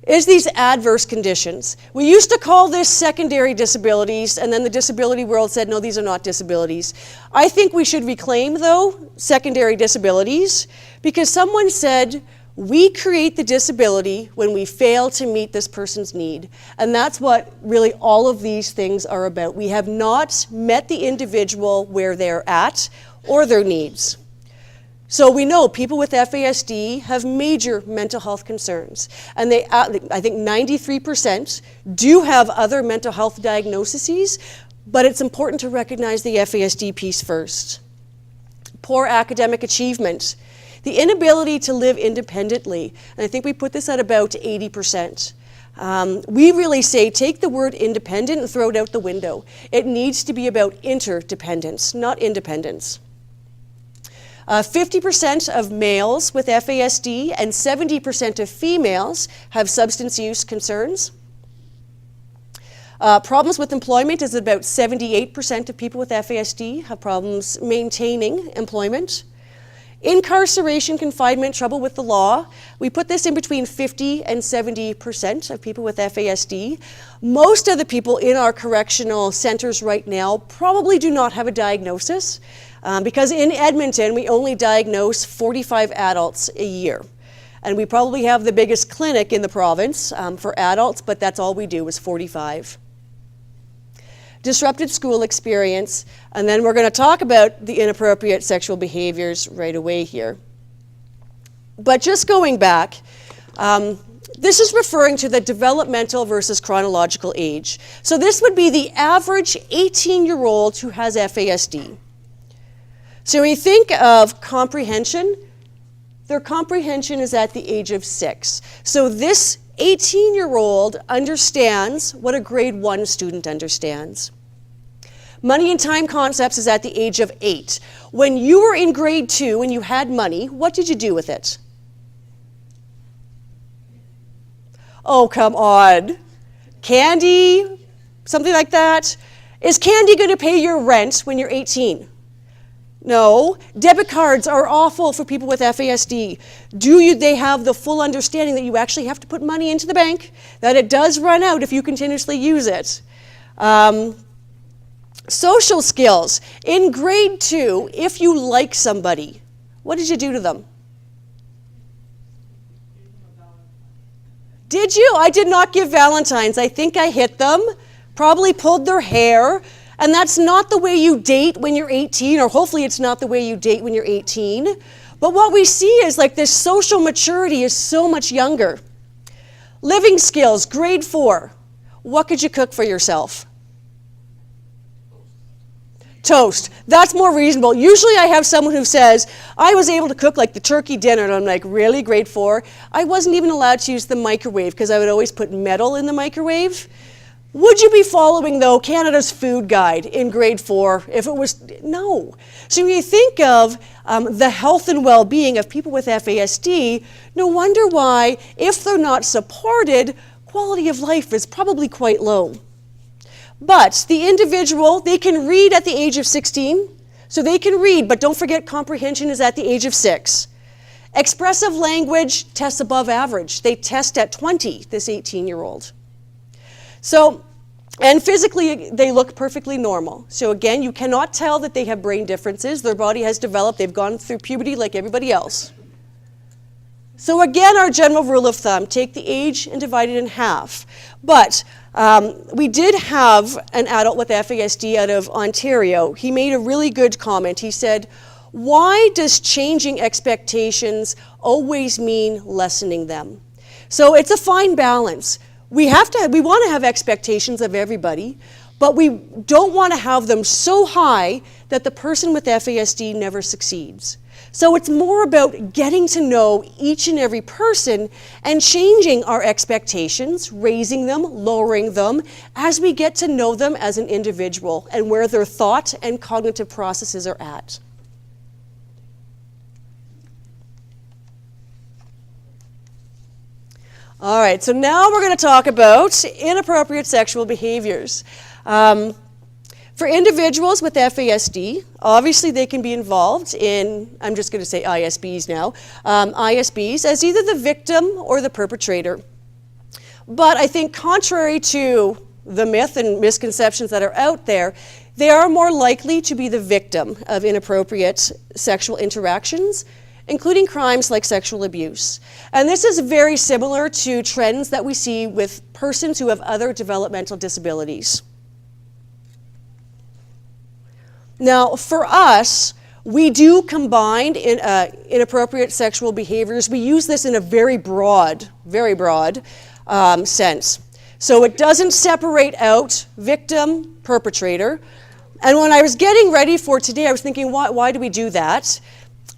is these adverse conditions. We used to call this secondary disabilities, and then the disability world said, no, these are not disabilities. I think we should reclaim, though, secondary disabilities, because someone said, we create the disability when we fail to meet this person's need. And that's what really all of these things are about. We have not met the individual where they're at or their needs. So we know people with FASD have major mental health concerns. And I think 93% do have other mental health diagnoses, but it's important to recognize the FASD piece first. Poor academic achievement. The inability to live independently, and I think we put this at about 80%. We really say take the word independent and throw it out the window. It needs to be about interdependence, not independence. 50% of males with FASD and 70% of females have substance use concerns. Problems with employment is about 78% of people with FASD have problems maintaining employment. Incarceration, confinement, trouble with the law. We put this in between 50 and 70% of people with FASD. Most of the people in our correctional centers right now probably do not have a diagnosis because in Edmonton, we only diagnose 45 adults a year. And we probably have the biggest clinic in the province for adults, but that's all we do is 45. Disrupted school experience, and then we're going to talk about the inappropriate sexual behaviors right away here. But just going back, this is referring to the developmental versus chronological age. So this would be the average 18-year-old who has FASD. So when you think of comprehension, their comprehension is at the age of 6. So this 18-year-old understands what a grade 1 student understands. Money and time concepts is at the age of 8. When you were in grade 2 and you had money, what did you do with it? Oh, come on. Candy? Something like that? Is candy going to pay your rent when you're 18? No. Debit cards are awful for people with FASD. They have the full understanding that you actually have to put money into the bank, that it does run out if you continuously use it? Social skills. In grade 2, if you like somebody, what did you do to them? Did you? I did not give Valentines. I think I hit them, probably pulled their hair. And that's not the way you date when you're 18, or hopefully it's not the way you date when you're 18. But what we see is like this social maturity is so much younger. Living skills, grade 4. What could you cook for yourself? Toast. That's more reasonable. Usually I have someone who says, I was able to cook like the turkey dinner, and I'm like, really, grade 4? I wasn't even allowed to use the microwave because I would always put metal in the microwave. Would you be following, though, Canada's food guide in grade 4 if it was? No. So when you think of the health and well-being of people with FASD, no wonder why, if they're not supported, quality of life is probably quite low. But the individual, they can read at the age of 16, so they can read, but don't forget comprehension is at the age of 6. Expressive language tests above average. They test at 20, this 18-year-old. So, and physically, they look perfectly normal. So again, you cannot tell that they have brain differences. Their body has developed. They've gone through puberty like everybody else. So again, our general rule of thumb, take the age and divide it in half. But we did have an adult with FASD out of Ontario. He made a really good comment. He said, why does changing expectations always mean lessening them? So it's a fine balance. We want to have expectations of everybody, but we don't want to have them so high that the person with FASD never succeeds. So it's more about getting to know each and every person and changing our expectations, raising them, lowering them, as we get to know them as an individual and where their thought and cognitive processes are at. All right, so now we're going to talk about inappropriate sexual behaviors. For individuals with FASD, obviously they can be involved in, I'm just going to say ISBs now, ISBs as either the victim or the perpetrator. But I think contrary to the myth and misconceptions that are out there, they are more likely to be the victim of inappropriate sexual interactions, including crimes like sexual abuse. And this is very similar to trends that we see with persons who have other developmental disabilities. Now, for us, we do combine inappropriate sexual behaviors. We use this in a very broad sense. So it doesn't separate out victim, perpetrator. And when I was getting ready for today, I was thinking, why do we do that?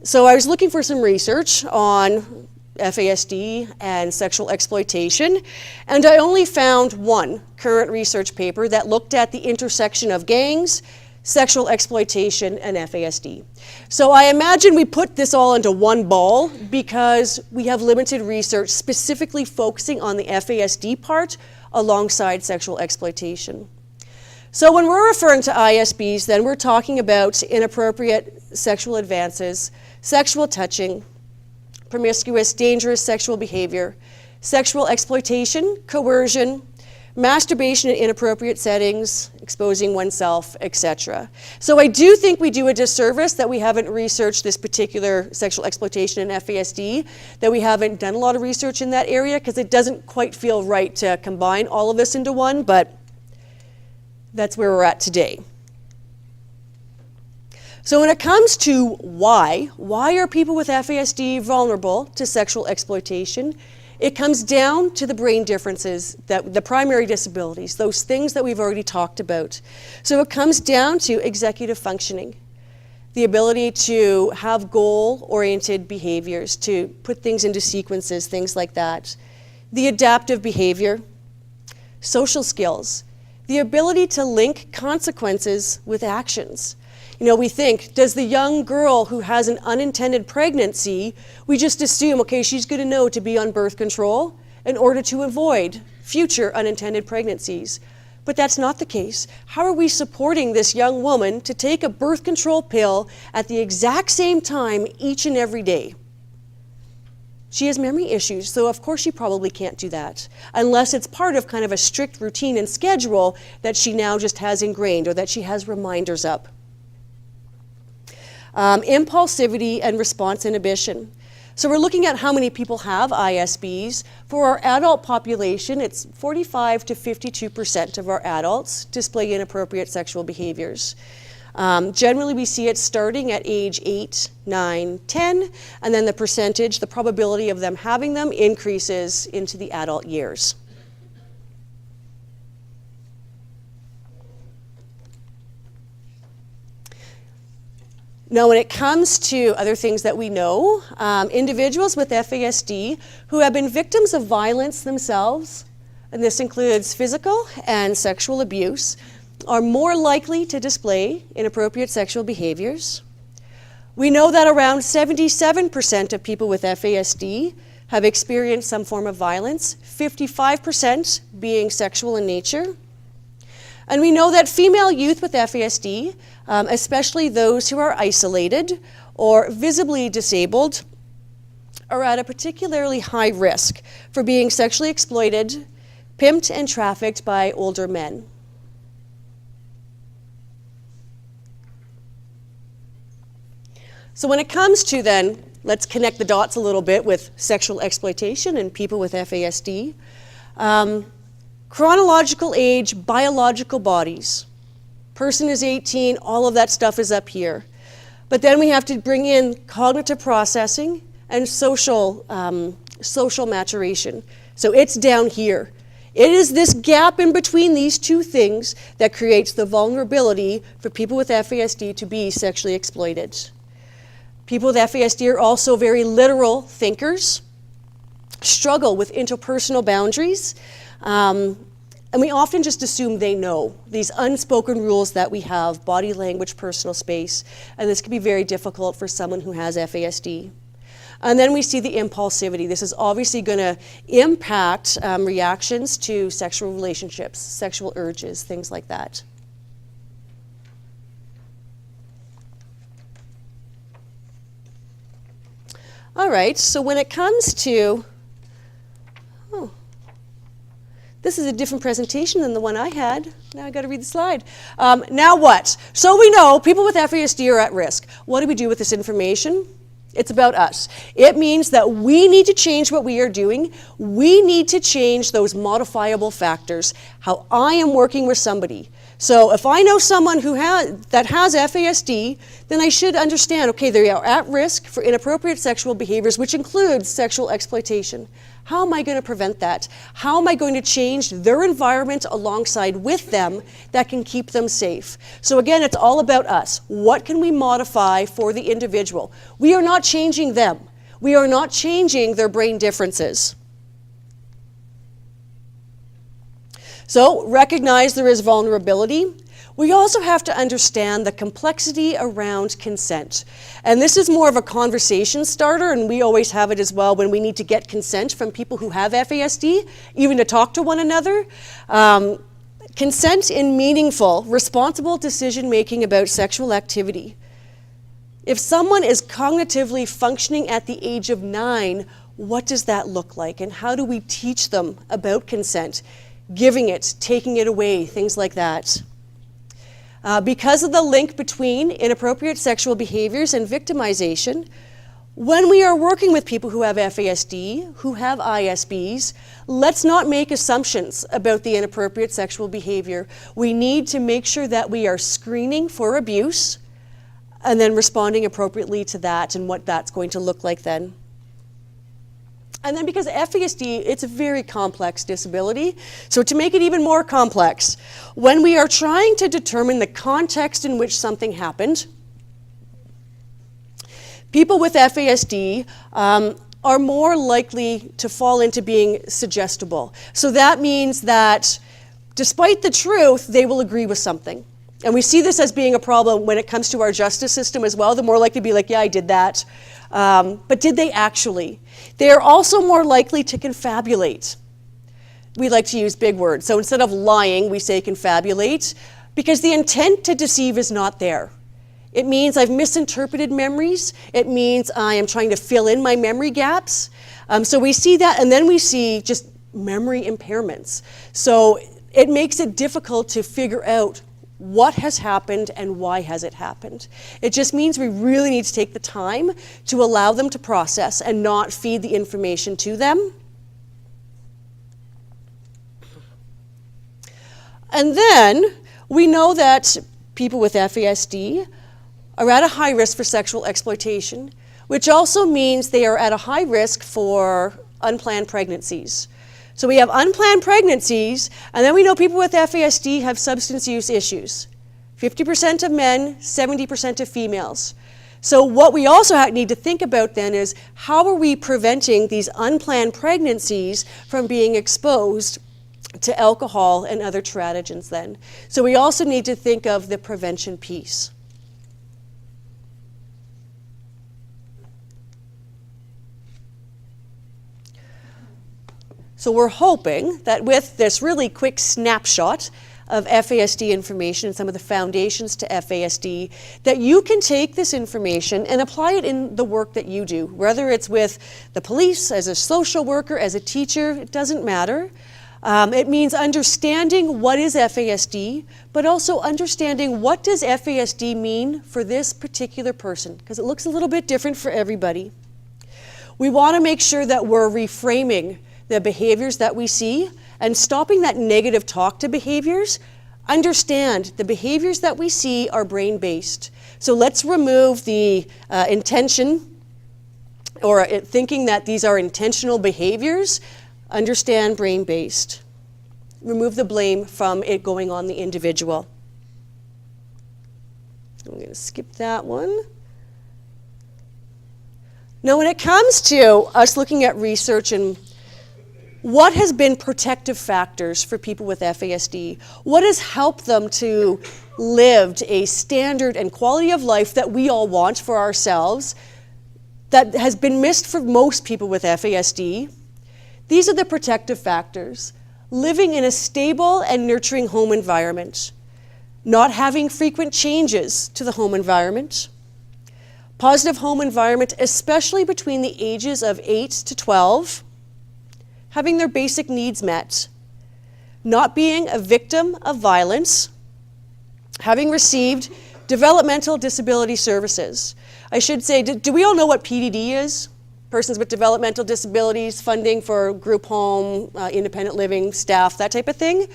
So I was looking for some research on FASD and sexual exploitation, and I only found one current research paper that looked at the intersection of gangs, sexual exploitation, and FASD. So I imagine we put this all into one ball because we have limited research specifically focusing on the FASD part alongside sexual exploitation. So when we're referring to ISBs, then we're talking about inappropriate sexual advances, sexual touching, promiscuous, dangerous sexual behavior, sexual exploitation, coercion, masturbation in inappropriate settings, exposing oneself, etc. So I do think we do a disservice that we haven't researched this particular sexual exploitation in FASD, that we haven't done a lot of research in that area, because it doesn't quite feel right to combine all of this into one, but that's where we're at today. So when it comes to why are people with FASD vulnerable to sexual exploitation? It comes down to the brain differences, the primary disabilities, those things that we've already talked about. So it comes down to executive functioning, the ability to have goal-oriented behaviors, to put things into sequences, things like that. The adaptive behavior, social skills, the ability to link consequences with actions. You know, we think, does the young girl who has an unintended pregnancy, we just assume, okay, she's going to know to be on birth control in order to avoid future unintended pregnancies. But that's not the case. How are we supporting this young woman to take a birth control pill at the exact same time each and every day? She has memory issues, so of course she probably can't do that, unless it's part of kind of a strict routine and schedule that she now just has ingrained or that she has reminders up. Impulsivity and response inhibition. So we're looking at how many people have ISBs. For our adult population, it's 45 to 52% of our adults display inappropriate sexual behaviors. Generally, we see it starting at age 8, 9, 10, and then the probability of them having them increases into the adult years. Now, when it comes to other things that we know, individuals with FASD who have been victims of violence themselves, and this includes physical and sexual abuse, are more likely to display inappropriate sexual behaviors. We know that around 77% of people with FASD have experienced some form of violence, 55% being sexual in nature. And we know that female youth with FASD, especially those who are isolated or visibly disabled, are at a particularly high risk for being sexually exploited, pimped, and trafficked by older men. So when it comes to then, let's connect the dots a little bit with sexual exploitation and people with FASD. Chronological age, biological bodies. Person is 18, all of that stuff is up here. But then we have to bring in cognitive processing and social maturation. So it's down here. It is this gap in between these two things that creates the vulnerability for people with FASD to be sexually exploited. People with FASD are also very literal thinkers, struggle with interpersonal boundaries, and we often just assume they know these unspoken rules that we have, body language, personal space, and this can be very difficult for someone who has FASD. And then we see the impulsivity. This is obviously going to impact reactions to sexual relationships, sexual urges, things like that. All right, so when it comes to, this is a different presentation than the one I had. Now I got to read the slide. Now what? So we know people with FASD are at risk. What do we do with this information? It's about us. It means that we need to change what we are doing. We need to change those modifiable factors, how I am working with somebody. So if I know someone that has FASD, then I should understand, okay, they are at risk for inappropriate sexual behaviors, which includes sexual exploitation. How am I going to prevent that? How am I going to change their environment alongside with them that can keep them safe? So again, it's all about us. What can we modify for the individual? We are not changing them. We are not changing their brain differences. So recognize there is vulnerability. We also have to understand the complexity around consent. And this is more of a conversation starter, and we always have it as well when we need to get consent from people who have FASD, even to talk to one another. Consent in meaningful, responsible decision-making about sexual activity. If someone is cognitively functioning at the age of 9, what does that look like? And how do we teach them about consent? Giving it, taking it away, things like that. Because of the link between inappropriate sexual behaviors and victimization, when we are working with people who have FASD, who have ISBs, let's not make assumptions about the inappropriate sexual behavior. We need to make sure that we are screening for abuse and then responding appropriately to that and what that's going to look like then. And then because FASD, it's a very complex disability, so to make it even more complex, when we are trying to determine the context in which something happened, people with FASD are more likely to fall into being suggestible. So that means that despite the truth, they will agree with something. And we see this as being a problem when it comes to our justice system as well. They're more likely to be like, yeah, I did that. But did they actually? They are also more likely to confabulate. We like to use big words. So instead of lying, we say confabulate, because the intent to deceive is not there. It means I've misinterpreted memories. It means I am trying to fill in my memory gaps. So we see that, and then we see just memory impairments. So it makes it difficult to figure out what has happened and why has it happened. It just means we really need to take the time to allow them to process and not feed the information to them. And then we know that people with FASD are at a high risk for sexual exploitation, which also means they are at a high risk for unplanned pregnancies. So we have unplanned pregnancies, and then we know people with FASD have substance use issues. 50% of men, 70% of females. So what we also need to think about then is how are we preventing these unplanned pregnancies from being exposed to alcohol and other teratogens then. So we also need to think of the prevention piece. So we're hoping that with this really quick snapshot of FASD information and some of the foundations to FASD, that you can take this information and apply it in the work that you do, whether it's with the police, as a social worker, as a teacher, it doesn't matter. It means understanding what is FASD, but also understanding what does FASD mean for this particular person, because it looks a little bit different for everybody. We want to make sure that we're reframing the behaviors that we see and stopping that negative talk to behaviors. Understand the behaviors that we see are brain-based. So let's remove the intention or thinking that these are intentional behaviors. Understand brain-based. Remove the blame from it going on the individual. I'm going to skip that one. Now, when it comes to us looking at research and what has been protective factors for people with FASD, what has helped them to live a standard and quality of life that we all want for ourselves, that has been missed for most people with FASD, these are the protective factors. Living in a stable and nurturing home environment, not having frequent changes to the home environment, positive home environment, especially between the ages of 8 to 12, having their basic needs met, not being a victim of violence, having received developmental disability services. I should say, do we all know what PDD is? Persons with developmental disabilities, funding for group home, independent living, staff, that type of thing.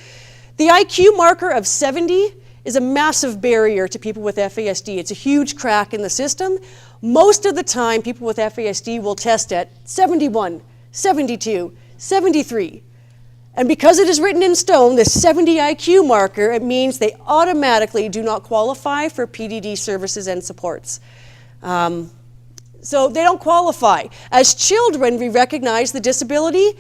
The IQ marker of 70 is a massive barrier to people with FASD. It's a huge crack in the system. Most of the time, people with FASD will test at 71, 72, 73. And because it is written in stone, the 70 IQ marker, it means they automatically do not qualify for PDD services and supports. So they don't qualify. As children, we recognize the disability,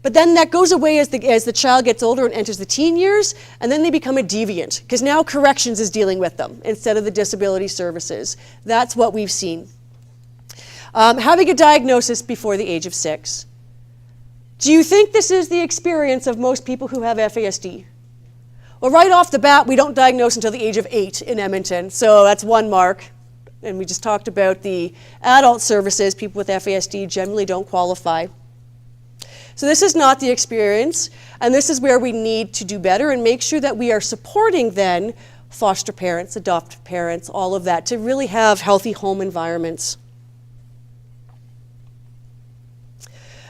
but then that goes away as the child gets older and enters the teen years, and then they become a deviant, because now corrections is dealing with them instead of the disability services. That's what we've seen. Having a diagnosis before the age of 6. Do you think this is the experience of most people who have FASD? Well, right off the bat, we don't diagnose until the age of 8 in Edmonton, so that's one mark. And we just talked about the adult services. People with FASD generally don't qualify. So this is not the experience, and this is where we need to do better and make sure that we are supporting then foster parents, adoptive parents, all of that, to really have healthy home environments.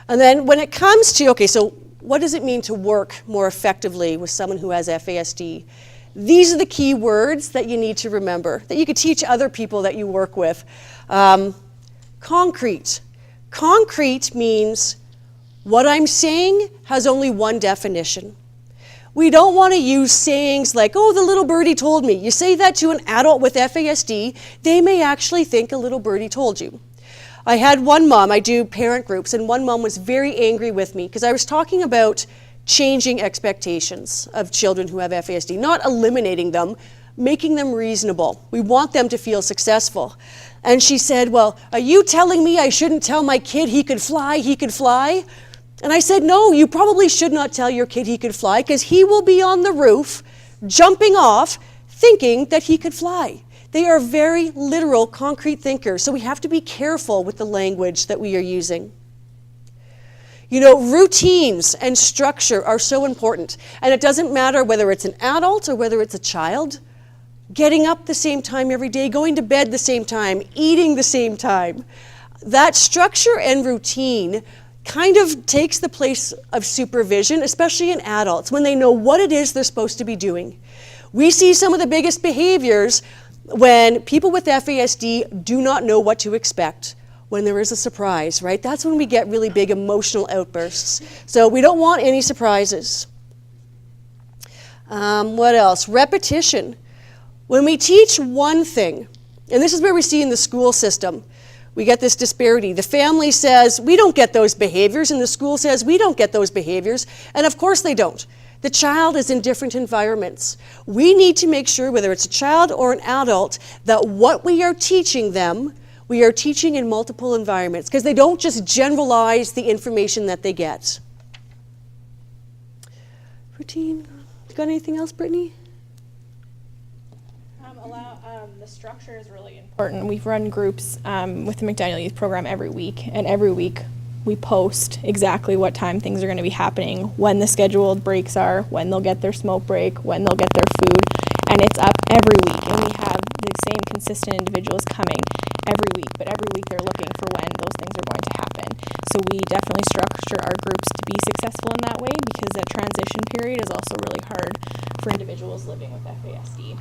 And then when it comes to, okay, so what does it mean to work more effectively with someone who has FASD? These are the key words that you need to remember, that you could teach other people that you work with. Concrete. Concrete means what I'm saying has only one definition. We don't want to use sayings like, oh, the little birdie told me. You say that to an adult with FASD, they may actually think a little birdie told you. I had one mom, I do parent groups, and one mom was very angry with me because I was talking about changing expectations of children who have FASD, not eliminating them, making them reasonable. We want them to feel successful. And she said, well, are you telling me I shouldn't tell my kid he could fly, he could fly? And I said, no, you probably should not tell your kid he could fly because he will be on the roof, jumping off, thinking that he could fly. They are very literal, concrete thinkers, so we have to be careful with the language that we are using. You know, routines and structure are so important, and it doesn't matter whether it's an adult or whether it's a child. Getting up the same time every day, going to bed the same time, eating the same time. That structure and routine kind of takes the place of supervision, especially in adults, when they know what it is they're supposed to be doing. We see some of the biggest behaviors when people with FASD do not know what to expect, when there is a surprise, right? That's when we get really big emotional outbursts. So we don't want any surprises. What else? Repetition. When we teach one thing, and this is where we see in the school system, we get this disparity. The family says, we don't get those behaviors, and the school says, we don't get those behaviors, and of course they don't. The child is in different environments. We need to make sure, whether it's a child or an adult, that what we are teaching them, we are teaching in multiple environments, because they don't just generalize the information that they get. Routine. You got anything else, Brittany? The structure is really important. We've run groups with the McDaniel Youth Program every week, and every week we post exactly what time things are going to be happening, when the scheduled breaks are, when they'll get their smoke break, when they'll get their food, and it's up every week. And we have the same consistent individuals coming every week, but every week they're looking for when those things are going to happen. So we definitely structure our groups to be successful in that way, because that transition period is also really hard for individuals living with FASD.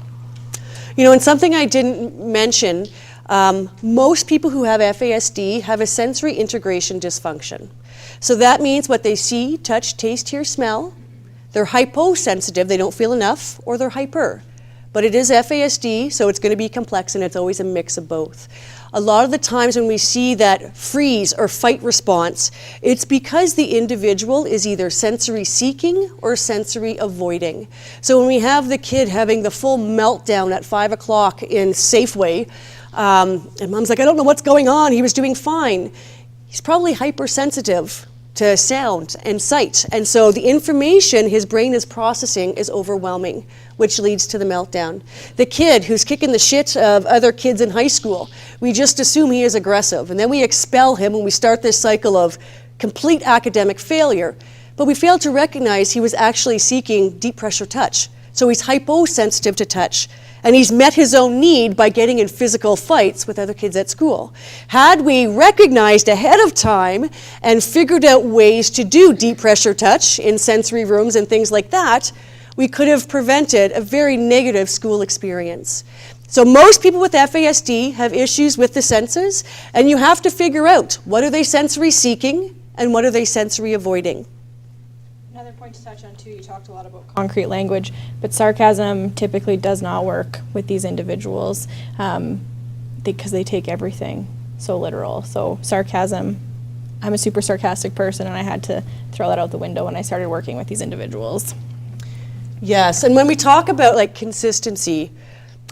You know, and something I didn't mention, most people who have FASD have a sensory integration dysfunction. So that means what they see, touch, taste, hear, smell. They're hyposensitive, they don't feel enough, or they're hyper. but it is FASD, so it's going to be complex, and it's always a mix of both. A lot of the times when we see that freeze or fight response, it's because the individual is either sensory seeking or sensory avoiding. So when we have the kid having the full meltdown at 5 o'clock in Safeway, and mom's like, I don't know what's going on, he was doing fine. He's probably hypersensitive to sound and sight. And so the information his brain is processing is overwhelming, which leads to the meltdown. The kid who's kicking the shit of other kids in high school, we just assume he is aggressive. And then we expel him and we start this cycle of complete academic failure. But we fail to recognize he was actually seeking deep pressure touch. So he's hyposensitive to touch. And he's met his own need by getting in physical fights with other kids at school. Had we recognized ahead of time and figured out ways to do deep pressure touch in sensory rooms and things like that, we could have prevented a very negative school experience. So most people with FASD have issues with the senses, and you have to figure out what are they sensory seeking and what are they sensory avoiding. Another point to touch on too, you talked a lot about concrete language, but sarcasm typically does not work with these individuals because they take everything so literal. So sarcasm, I'm a super sarcastic person, and I had to throw that out the window when I started working with these individuals. Yes, and when we talk about like consistency,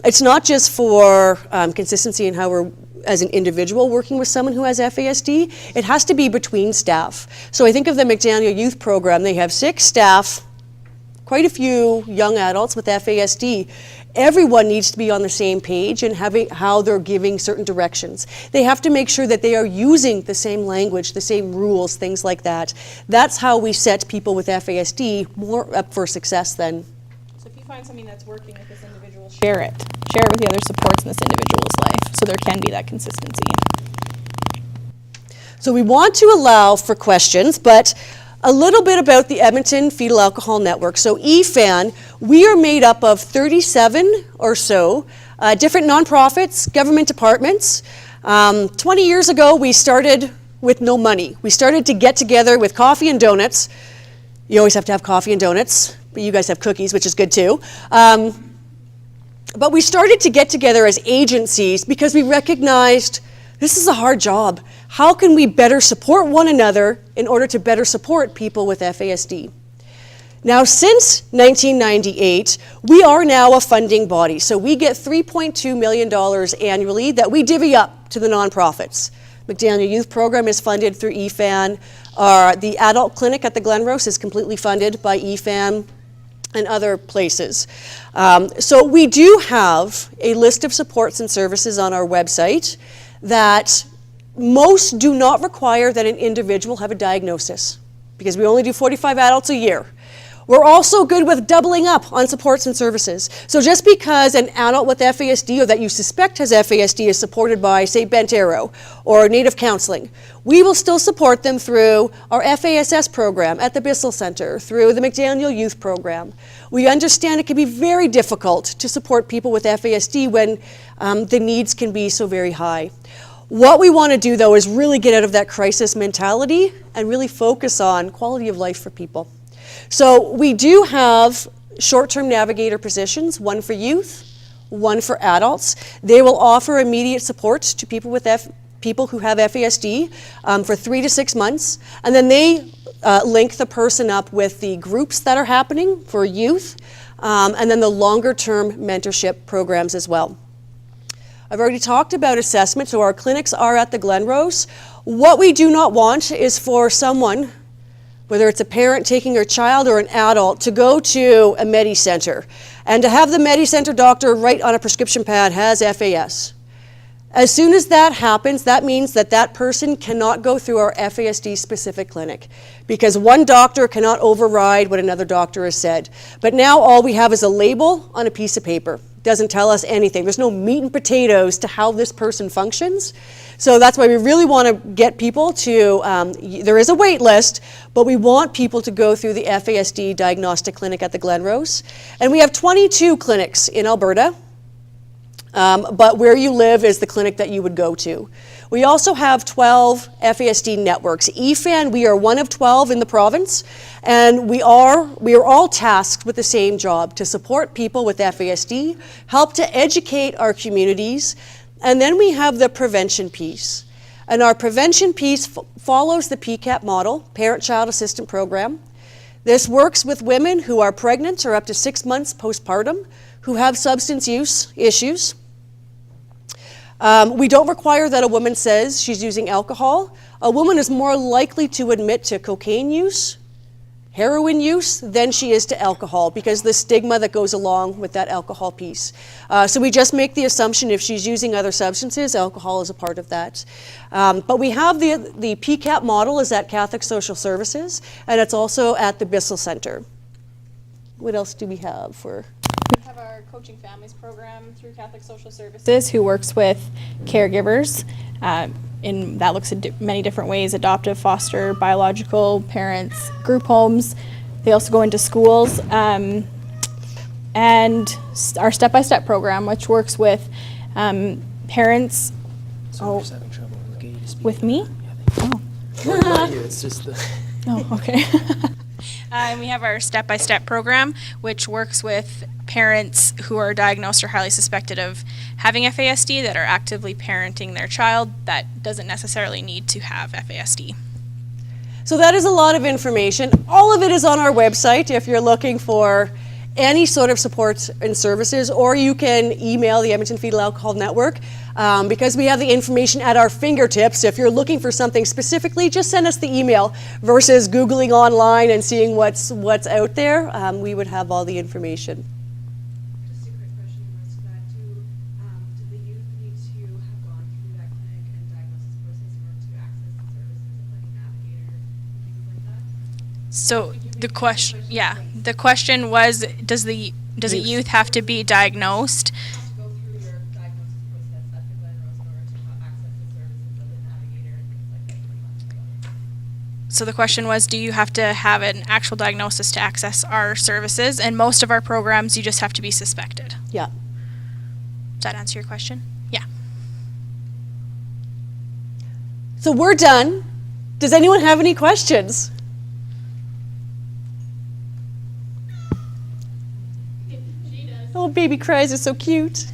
it's not just for consistency in how we're as an individual working with someone who has FASD, it has to be between staff. So I think of the McDaniel Youth Program, they have 6 staff, quite a few young adults with FASD. Everyone needs to be on the same page and having how they're giving certain directions. They have to make sure that they are using the same language, the same rules, things like that. That's how we set people with FASD more up for success then. So if you find something that's working with this individual, share it. Share it with the other supports in this individual's life so there can be that consistency. So we want to allow for questions, but a little bit about the Edmonton Fetal Alcohol Network. So EFAN, we are made up of 37 or so different nonprofits, government departments. 20 years ago, we started with no money. We started to get together with coffee and donuts. You always have to have coffee and donuts, but you guys have cookies, which is good too. But we started to get together as agencies because we recognized this is a hard job. How can we better support one another in order to better support people with FASD? Now, since 1998, we are now a funding body. So we get $3.2 million annually that we divvy up to the nonprofits. McDaniel Youth Program is funded through EFAN. The adult clinic at the Glenrose is completely funded by EFAN and other places. So we do have a list of supports and services on our website that most do not require that an individual have a diagnosis because we only do 45 adults a year. We're also good with doubling up on supports and services. So just because an adult with FASD or that you suspect has FASD is supported by, say, Bent Arrow or Native Counseling, we will still support them through our FASS program at the Bissell Center, through the McDaniel Youth Program. We understand it can be very difficult to support people with FASD when the needs can be so very high. What we want to do, though, is really get out of that crisis mentality and really focus on quality of life for people. So we do have short-term navigator positions, one for youth, one for adults. They will offer immediate support to people with people who have FASD for 3 to 6 months, and then they link the person up with the groups that are happening for youth, and then the longer-term mentorship programs as well. I've already talked about assessment, so our clinics are at the Glenrose. What we do not want is for someone, whether it's a parent taking their child or an adult, to go to a Medi-Center and to have the Medi-Center doctor write on a prescription pad has FAS. As soon as that happens, that means that that person cannot go through our FASD specific clinic because one doctor cannot override what another doctor has said. But now all we have is a label on a piece of paper. Doesn't tell us anything. There's no meat and potatoes to how this person functions. So that's why we really want to get people to, there is a wait list, but we want people to go through the FASD diagnostic clinic at the Glenrose. And we have 22 clinics in Alberta, but where you live is the clinic that you would go to. We also have 12 FASD networks. EFAN, we are one of 12 in the province, and we are all tasked with the same job, to support people with FASD, help to educate our communities, and then we have the prevention piece. And our prevention piece follows the PCAP model, Parent-Child Assistance Program. This works with women who are pregnant or up to 6 months postpartum, who have substance use issues. We don't require that a woman says she's using alcohol. A woman is more likely to admit to cocaine use, heroin use, than she is to alcohol, because the stigma that goes along with that alcohol piece. So we just make the assumption if she's using other substances, alcohol is a part of that. But we have the PCAP model is at Catholic Social Services, and it's also at the Bissell Center. What else do we have for? We have our Coaching Families program through Catholic Social Services, who works with caregivers. That looks at many different ways: adoptive, foster, biological parents, group homes. They also go into schools. And our step-by-step program, which works with parents. So I'm just having trouble. Okay, you just speak. With me? Oh. Not you, it's just the... Oh, okay. And we have our step-by-step program, which works with parents who are diagnosed or highly suspected of having FASD that are actively parenting their child that doesn't necessarily need to have FASD. So that is a lot of information. All of it is on our website if you're looking for any sort of support and services, or you can email the Edmonton Fetal Alcohol Network because we have the information at our fingertips. If you're looking for something specifically, just send us the email versus Googling online and seeing what's out there. We would have all the information. Just a quick question in regards to that. Do the youth need to have gone through that clinic and diagnosis process in order to access the services of like a navigator and things like that? So the question was, does a youth have to be diagnosed? Have to go through your diagnosis process at the Glen Rose in order to access the services of the navigator and things like that you were talking about? So the question was, do you have to have an actual diagnosis to access our services? And most of our programs, you just have to be suspected. Yeah. Does that answer your question? Yeah. So we're done. Does anyone have any questions? Oh, baby cries are so cute.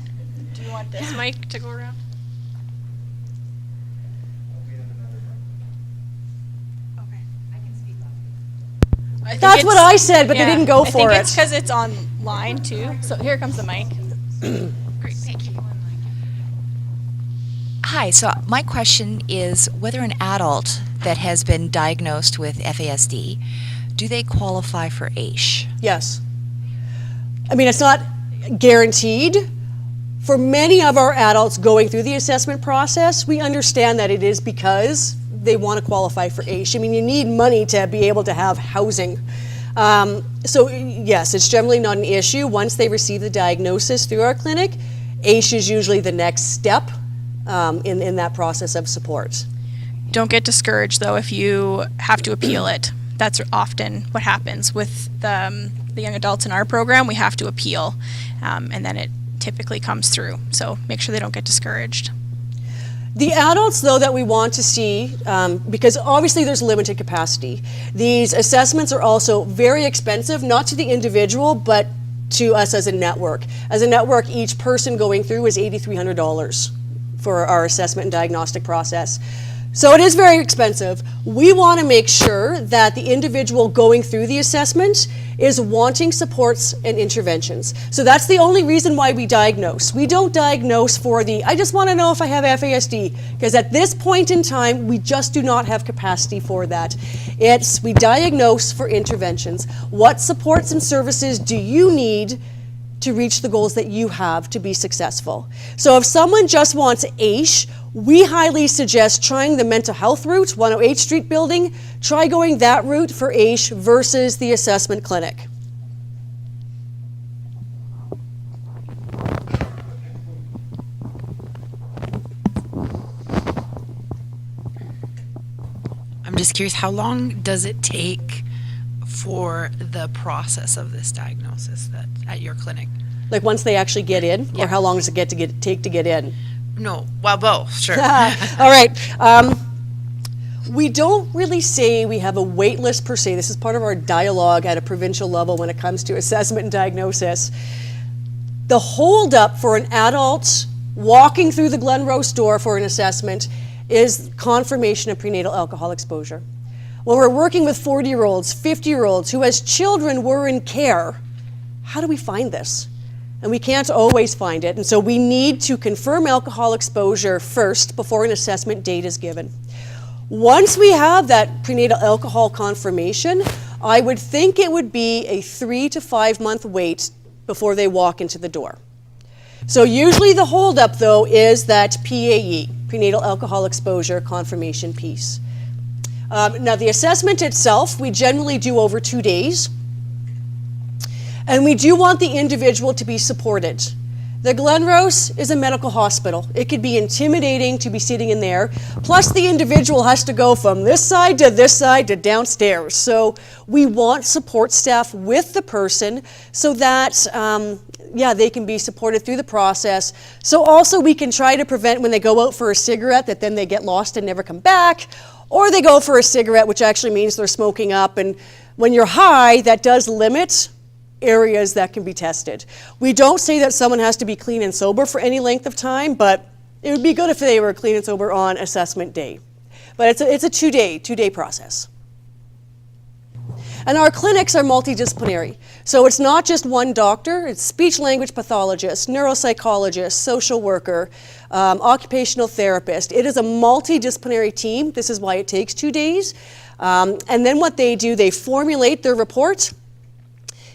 Do you want this mic to go around? Okay. I can speak up. That's what I said, but they didn't go for I think it. it's because it's online too. So here comes the mic. Great, thank you. Hi, so my question is whether an adult that has been diagnosed with FASD, do they qualify for AISH? Yes. I mean, it's not guaranteed. For many of our adults going through the assessment process, we understand that it is because they want to qualify for AISH. I mean, you need money to be able to have housing. So yes, it's generally not an issue. Once they receive the diagnosis through our clinic, AISH is usually the next step in that process of support. Don't get discouraged though if you have to appeal it. That's often what happens with the young adults in our program. We have to appeal, and then it typically comes through. So make sure they don't get discouraged. The adults, though, that we want to see, because obviously there's limited capacity, these assessments are also very expensive, not to the individual, but to us as a network. As a network, each person going through is $8,300 for our assessment and diagnostic process. So it is very expensive. We want to make sure that the individual going through the assessment is wanting supports and interventions. So that's the only reason why we diagnose. We don't diagnose for I just want to know if I have FASD, because at this point in time, we just do not have capacity for that. We diagnose for interventions. What supports and services do you need to reach the goals that you have to be successful? So if someone just wants AISH, we highly suggest trying the mental health route, 108th Street building. Try going that route for AISH versus the assessment clinic. I'm just curious, how long does it take for the process of this diagnosis at your clinic? Like once they actually get in, Yeah. or how long does it take to get in? No, well, both, sure. All right. We don't really say we have a wait list per se. This is part of our dialogue at a provincial level when it comes to assessment and diagnosis. The holdup for an adult walking through the Glenrose door for an assessment is confirmation of prenatal alcohol exposure. When we're working with 40-year-olds, 50-year-olds who as children were in care, how do we find this? And we can't always find it, and so we need to confirm alcohol exposure first before an assessment date is given. Once we have that prenatal alcohol confirmation, I would think it would be a 3 to 5 month wait before they walk into the door. So usually the holdup, though, is that PAE, prenatal alcohol exposure confirmation piece. Now the assessment itself, we generally do over 2 days. And we do want the individual to be supported. The Glenrose is a medical hospital. It could be intimidating to be sitting in there. Plus the individual has to go from this side to downstairs. So we want support staff with the person so that they can be supported through the process. So also we can try to prevent when they go out for a cigarette that then they get lost and never come back. Or they go for a cigarette, which actually means they're smoking up. And when you're high, that does limit areas that can be tested. We don't say that someone has to be clean and sober for any length of time, but it would be good if they were clean and sober on assessment day. But it's a two-day process. And our clinics are multidisciplinary. So it's not just one doctor, it's speech language pathologist, neuropsychologist, social worker, occupational therapist. It is a multidisciplinary team. This is why it takes 2 days. And then what they do, they formulate their report.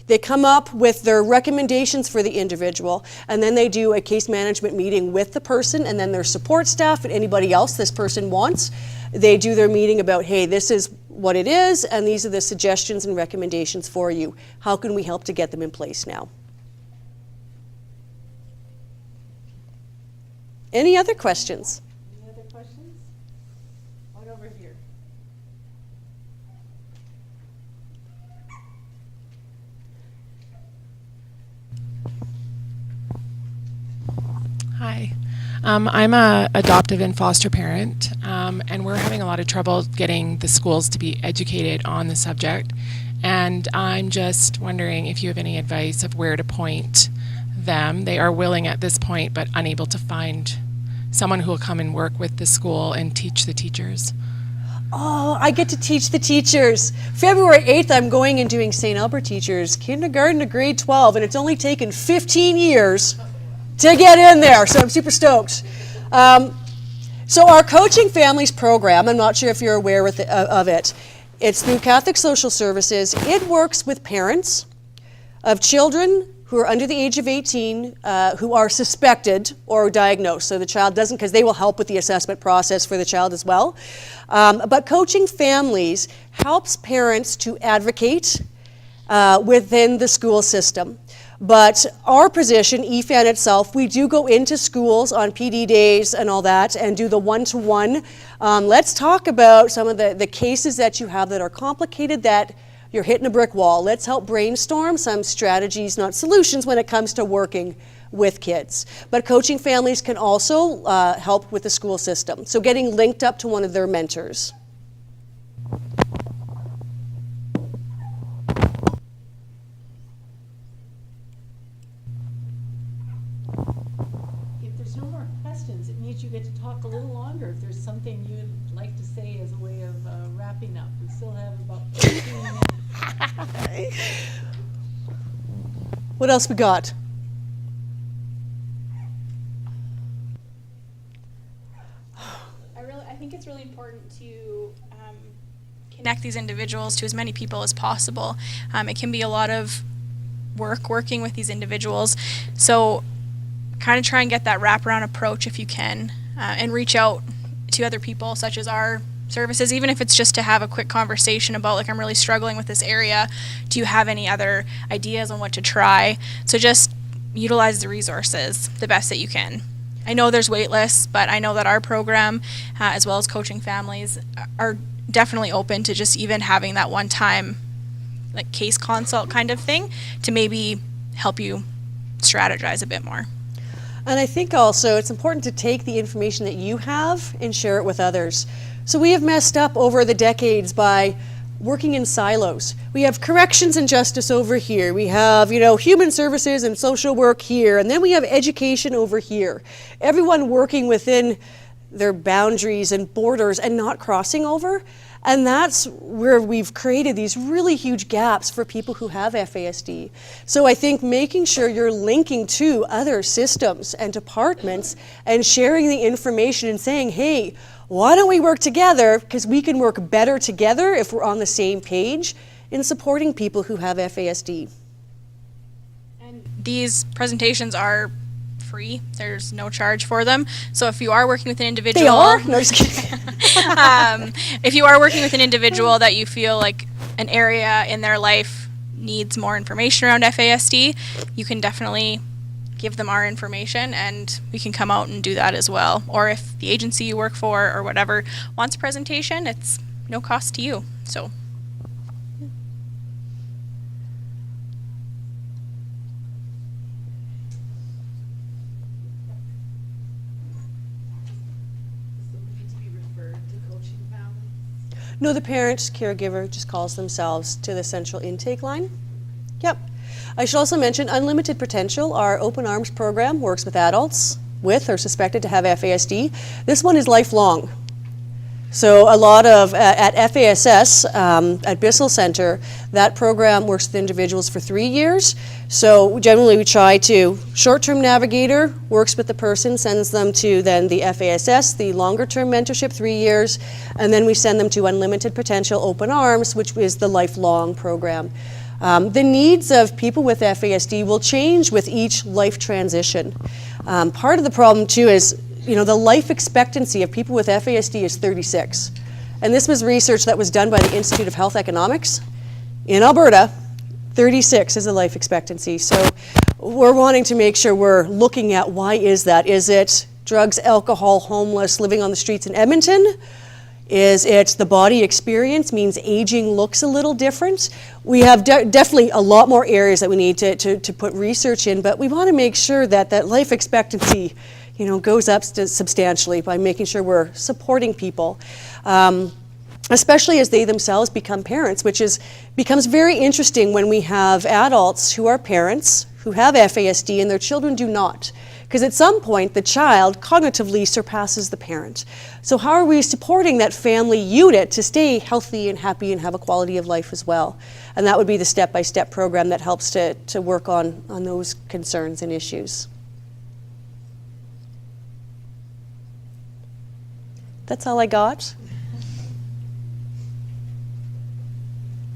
They come up with their recommendations for the individual, and then they do a case management meeting with the person and then their support staff and anybody else this person wants. They do their meeting about, hey, this is what it is, and these are the suggestions and recommendations for you. How can we help to get them in place now? Any other questions? Any other questions? One over here. Hi. I'm a adoptive and foster parent, and we're having a lot of trouble getting the schools to be educated on the subject. And I'm just wondering if you have any advice of where to point them. They are willing at this point, but unable to find someone who will come and work with the school and teach the teachers. Oh, I get to teach the teachers. February 8th, I'm going and doing St. Albert teachers, kindergarten to grade 12, and it's only taken 15 years to get in there, so I'm super stoked. So our Coaching Families program, I'm not sure if you're aware of it, it's through Catholic Social Services. It works with parents of children who are under the age of 18 who are suspected or diagnosed. So the child doesn't, because they will help with the assessment process for the child as well. But Coaching Families helps parents to advocate within the school system. But our position, EFAN itself, we do go into schools on PD days and all that and do the one-to-one. Let's talk about some of the cases that you have that are complicated, that you're hitting a brick wall. Let's help brainstorm some strategies, not solutions, when it comes to working with kids. But Coaching Families can also help with the school system. So getting linked up to one of their mentors. If there's no more questions, it means you get to talk a little longer. If there's something you'd like to say as a way of wrapping up. We still have about 15 minutes. What else we got? I think it's really important to connect these individuals to as many people as possible. It can be a lot of work working with these individuals, so kind of try and get that wraparound approach if you can, and reach out to other people such as our services, even if it's just to have a quick conversation about, like, I'm really struggling with this area. Do you have any other ideas on what to try? So just utilize the resources the best that you can. I know there's wait lists, but I know that our program, as well as Coaching Families, are definitely open to just even having that one-time, like, case consult kind of thing to maybe help you strategize a bit more. And I think also it's important to take the information that you have and share it with others. So we have messed up over the decades by working in silos. We have corrections and justice over here. We have, human services and social work here. And then we have education over here. Everyone working within their boundaries and borders and not crossing over. And that's where we've created these really huge gaps for people who have FASD. So I think making sure you're linking to other systems and departments and sharing the information and saying, hey, why don't we work together? Because we can work better together if we're on the same page in supporting people who have FASD. And these presentations are free. There's no charge for them. So if you are working with an individual... They are? No, just kidding. If you are working with an individual that you feel like an area in their life needs more information around FASD, you can definitely give them our information and we can come out and do that as well. Or if the agency you work for or whatever wants a presentation, it's no cost to you. So. No, the parent caregiver just calls themselves to the central intake line. Yep. I should also mention Unlimited Potential, our open arms program, works with adults with or suspected to have FASD. This one is lifelong. So a lot of, at FASS, at Bissell Center, that program works with individuals for 3 years. So generally we try to, short-term navigator works with the person, sends them to then the FASS, the longer-term mentorship, 3 years, and then we send them to Unlimited Potential Open Arms, which is the lifelong program. The needs of people with FASD will change with each life transition. Part of the problem too is, the life expectancy of people with FASD is 36. And this was research that was done by the Institute of Health Economics in Alberta. 36 is the life expectancy. So we're wanting to make sure we're looking at why is that? Is it drugs, alcohol, homeless, living on the streets in Edmonton? Is it the body experience, means aging looks a little different? We have definitely a lot more areas that we need to put research in, but we want to make sure that that life expectancy goes up substantially by making sure we're supporting people, especially as they themselves become parents, which becomes very interesting when we have adults who are parents who have FASD and their children do not. Because at some point, the child cognitively surpasses the parent. So how are we supporting that family unit to stay healthy and happy and have a quality of life as well? And that would be the step-by-step program that helps to work on those concerns and issues. That's all I got.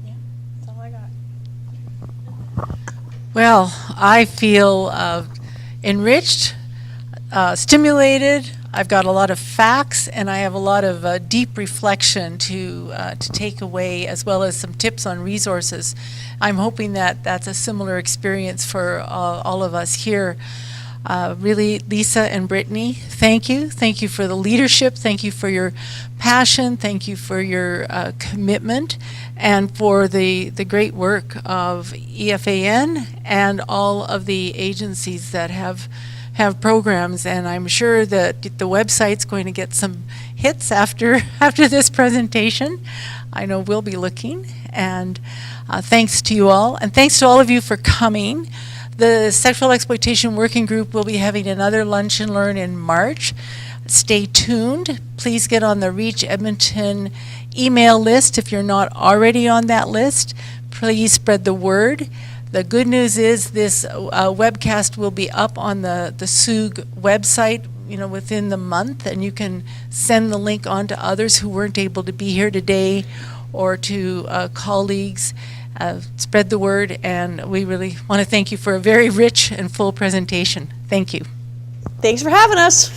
Yeah, that's all I got. Well, I feel enriched, stimulated. I've got a lot of facts, and I have a lot of deep reflection to take away, as well as some tips on resources. I'm hoping that that's a similar experience for all of us here. Really, Lisa and Brittany, thank you. Thank you for the leadership. Thank you for your passion. Thank you for your commitment, and for the great work of EFAN and all of the agencies that have programs. And I'm sure that the website's going to get some hits after this presentation. I know we'll be looking. And thanks to you all, and thanks to all of you for coming. The Sexual Exploitation Working Group will be having another Lunch and Learn in March. Stay tuned. Please get on the Reach Edmonton email list if you're not already on that list. Please spread the word. The good news is this webcast will be up on the SUG website, within the month, and you can send the link on to others who weren't able to be here today, or to colleagues. Spread the word, and we really want to thank you for a very rich and full presentation. Thank you. Thanks for having us.